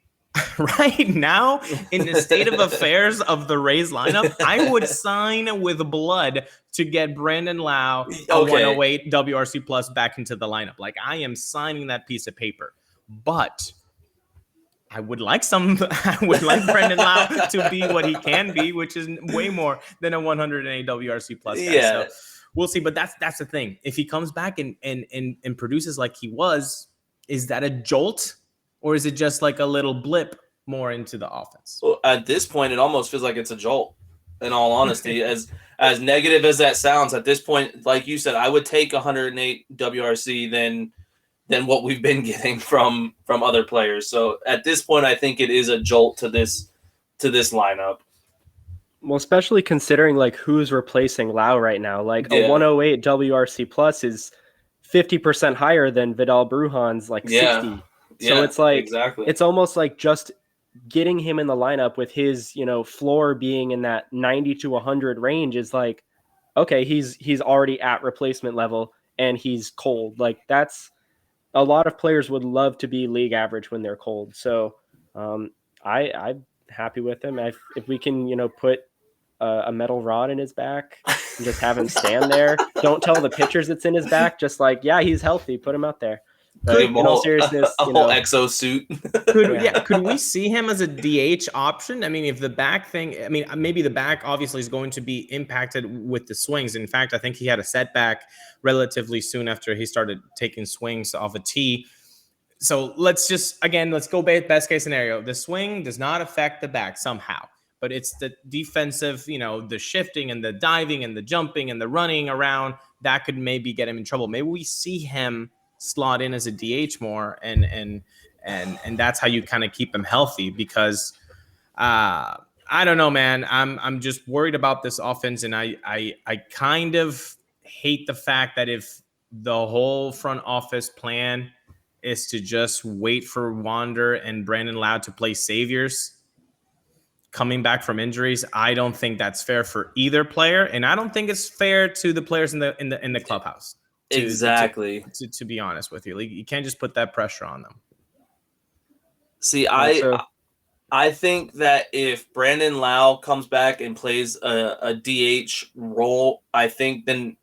right now, in the state of affairs of the Rays lineup, I would sign with blood to get Brandon Lau, a 108 WRC plus, back into the lineup. Like, I am signing that piece of paper. But I would like Brandon Lau to be what he can be, which is way more than a 108 WRC plus guy. So we'll see. But that's the thing. If he comes back and produces like he was, is that a jolt, or is it just like a little blip more into the offense? Well, at this point, it almost feels like it's a jolt, in all honesty. as negative as that sounds, at this point, like you said, I would take 108 WRC than what we've been getting from other players. So at this point, I think it is a jolt to this lineup. Well, especially considering like who's replacing Lau right now. Like a 108 WRC plus is 50% higher than Vidal Brujan's like 60. So it's like it's almost like just getting him in the lineup with his, floor being in that 90 to 100 range is like, okay, he's already at replacement level and he's cold. Like, that's a lot of players would love to be league average when they're cold. So I'm happy with him. If we can, put a metal rod in his back and just have him stand there, don't tell the pitchers it's in his back. Just like, he's healthy. Put him out there. But in all seriousness, a whole exosuit. Could we see him as a DH option? I mean, if the back thing, maybe the back obviously is going to be impacted with the swings. In fact, I think he had a setback relatively soon after he started taking swings off a tee. So let's go best case scenario. The swing does not affect the back somehow, but it's the defensive, the shifting and the diving and the jumping and the running around that could maybe get him in trouble. Maybe we see him slot in as a DH more, and that's how you kind of keep him healthy, because I don't know, man. I'm just worried about this offense, and I kind of hate the fact that if the whole front office plan is to just wait for Wander and Brandon Lau to play saviors coming back from injuries, I don't think that's fair for either player, and I don't think it's fair to the players in the clubhouse. To be honest with you, like, you can't just put that pressure on them. See, I think that if Brandon Lau comes back and plays a DH role, I think then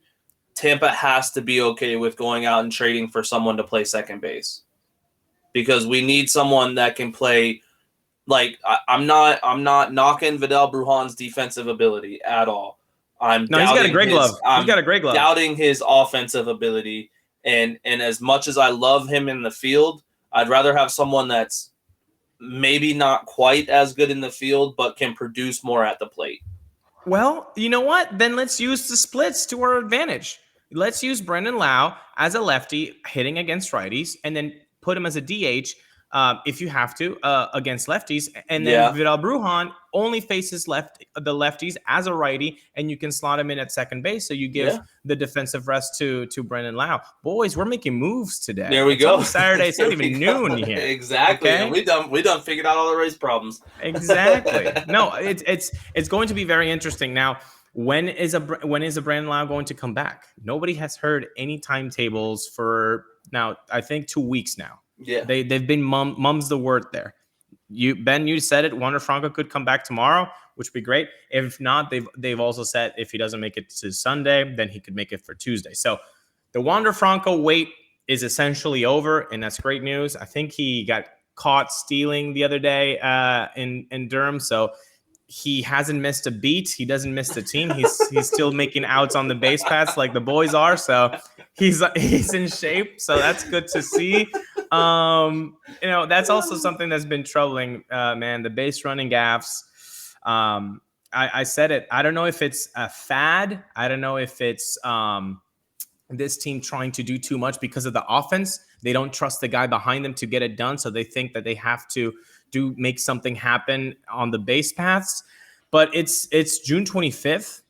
Tampa has to be okay with going out and trading for someone to play second base, because we need someone that can play. Like, I'm not knocking Vidal Brujan's defensive ability at all. He's got a great glove. He's got a great glove. Doubting his offensive ability, and as much as I love him in the field, I'd rather have someone that's maybe not quite as good in the field, but can produce more at the plate. Well, you know what? Then let's use the splits to our advantage. Let's use Brandon Lau as a lefty hitting against righties, and then put him as a DH if you have to against lefties, and then Vidal Brujan only faces the lefties as a righty, and you can slot him in at second base, so you give the defensive rest to Brandon Lau. Boys, we're making moves today. There we go. Saturday, it's not even noon yet. Exactly. Okay? And we done figured out all the Rays problems. Exactly. No, it's going to be very interesting. Now, when is a Brandon Lau going to come back? Nobody has heard any timetables for now. I think 2 weeks now. Yeah, they've been mum's the word there. You said it. Wander Franco could come back tomorrow, which would be great. If not, they've also said if he doesn't make it to Sunday, then he could make it for Tuesday. So the Wander Franco wait is essentially over, and that's great news. I think he got caught stealing the other day in Durham, so he hasn't missed a beat. He doesn't miss the team. He's still making outs on the base paths like the boys are. So he's in shape. So that's good to see. That's also something that's been troubling, man, the base running gaffes. I said it. I don't know if it's a fad. I don't know if it's this team trying to do too much because of the offense. They don't trust the guy behind them to get it done. So they think that they have to make something happen on the base paths. But it's June 25th,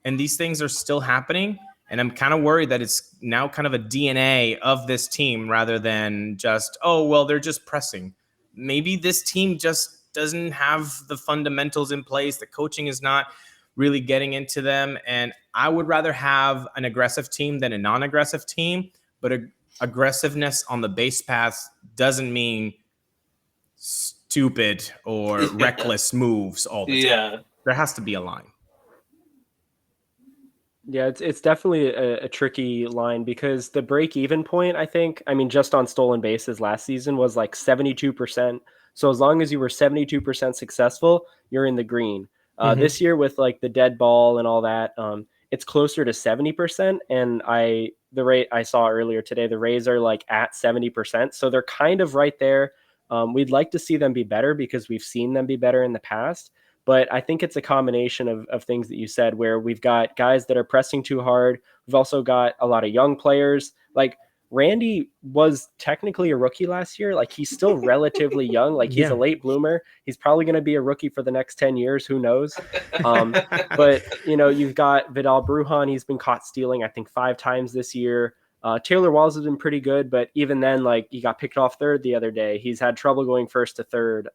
and these things are still happening. And I'm kind of worried that it's now kind of a DNA of this team rather than just, they're just pressing. Maybe this team just doesn't have the fundamentals in place. The coaching is not really getting into them. And I would rather have an aggressive team than a non-aggressive team. But aggressiveness on the base paths doesn't mean stupid or reckless moves all the time. There has to be a line. Yeah, it's definitely a tricky line because the break-even point, I think, I mean, just on stolen bases last season was like 72%. So as long as you were 72% successful, you're in the green. This year with like the dead ball and all that, it's closer to 70%. And the rate I saw earlier today, the Rays are like at 70%. So they're kind of right there. We'd like to see them be better because we've seen them be better in the past. But I think it's a combination of things that you said, where we've got guys that are pressing too hard. We've also got a lot of young players. Like Randy was technically a rookie last year. Like he's still relatively young. Like he's a late bloomer. He's probably going to be a rookie for the next 10 years. Who knows? But, you've got Vidal Brujan. He's been caught stealing, I think, 5 times this year. Taylor Walls has been pretty good, but even then, like he got picked off third the other day. He's had trouble going first to third.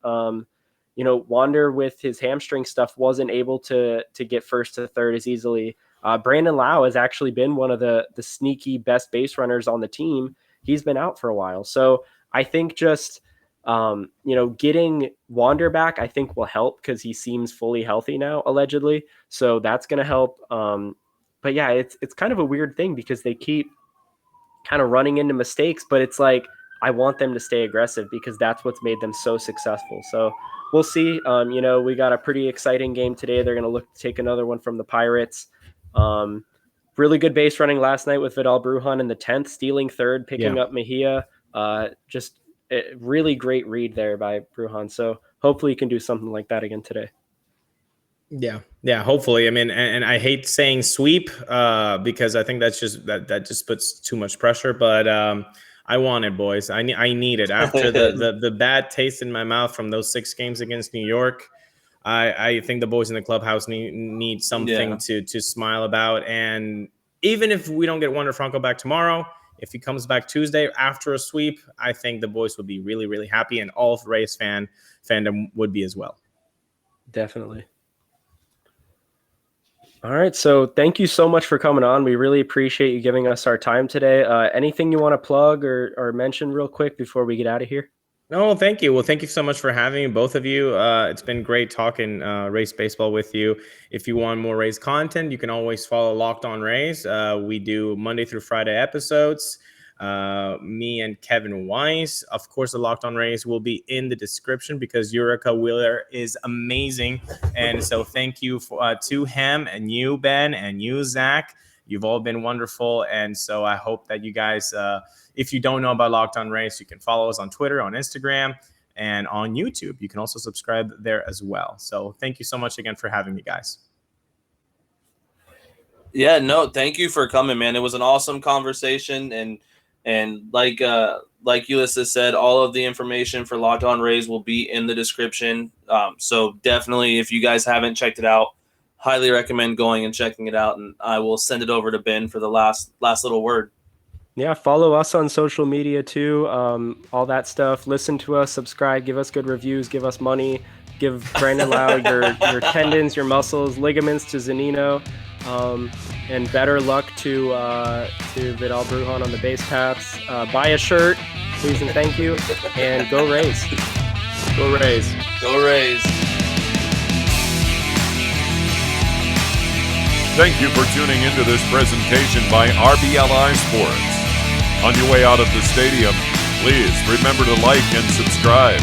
Wander with his hamstring stuff wasn't able to get first to third as easily. Brandon Lau has actually been one of the sneaky best base runners on the team. He's been out for a while. So I think just, getting Wander back, I think will help because he seems fully healthy now, allegedly. So that's going to help. But yeah, it's kind of a weird thing because they keep kind of running into mistakes, but it's like, I want them to stay aggressive because that's what's made them so successful. So we'll see. We got a pretty exciting game today. They're going to look to take another one from the Pirates. Really good base running last night with Vidal Brujan in the 10th, stealing third, picking up Mejia. Just a really great read there by Brujan. So hopefully you can do something like that again today. Yeah. Hopefully. I mean, and I hate saying sweep because I think that just puts too much pressure. But I want it, boys. I need it after the bad taste in my mouth from those 6 games against New York. I think the boys in the clubhouse need something to smile about. And even if we don't get Wander Franco back tomorrow, if he comes back Tuesday after a sweep, I think the boys would be really, really happy, and all of Rays fandom would be as well. Definitely. All right. So thank you so much for coming on. We really appreciate you giving us our time today. Anything you want to plug or mention real quick before we get out of here? No, thank you. Well, thank you so much for having me, both of you. It's been great talking Rays baseball with you. If you want more Rays content, you can always follow Locked On Rays. We do Monday through Friday episodes. Me and Kevin Weiss. Of course, the Locked On Rays will be in the description because Eureka Wheeler is amazing. And so thank you to him and you, Ben, and you, Zach. You've all been wonderful. And so I hope that you guys, if you don't know about Locked On Rays, you can follow us on Twitter, on Instagram, and on YouTube. You can also subscribe there as well. So thank you so much again for having me, guys. Yeah, no, thank you for coming, man. It was an awesome conversation. And like Ulises said, all of the information for Locked On Rays will be in the description. So definitely, if you guys haven't checked it out, highly recommend going and checking it out. And I will send it over to Ben for the last little word. Yeah, follow us on social media too. All that stuff. Listen to us, subscribe, give us good reviews, give us money, give Brandon Lau your tendons, your muscles, ligaments to Zanino. And better luck to Vidal Brujan on the base paths. Buy a shirt, please and thank you. And go Rays. Go Rays. Go Rays. Thank you for tuning into this presentation by RBLR Sports. On your way out of the stadium, please remember to like and subscribe.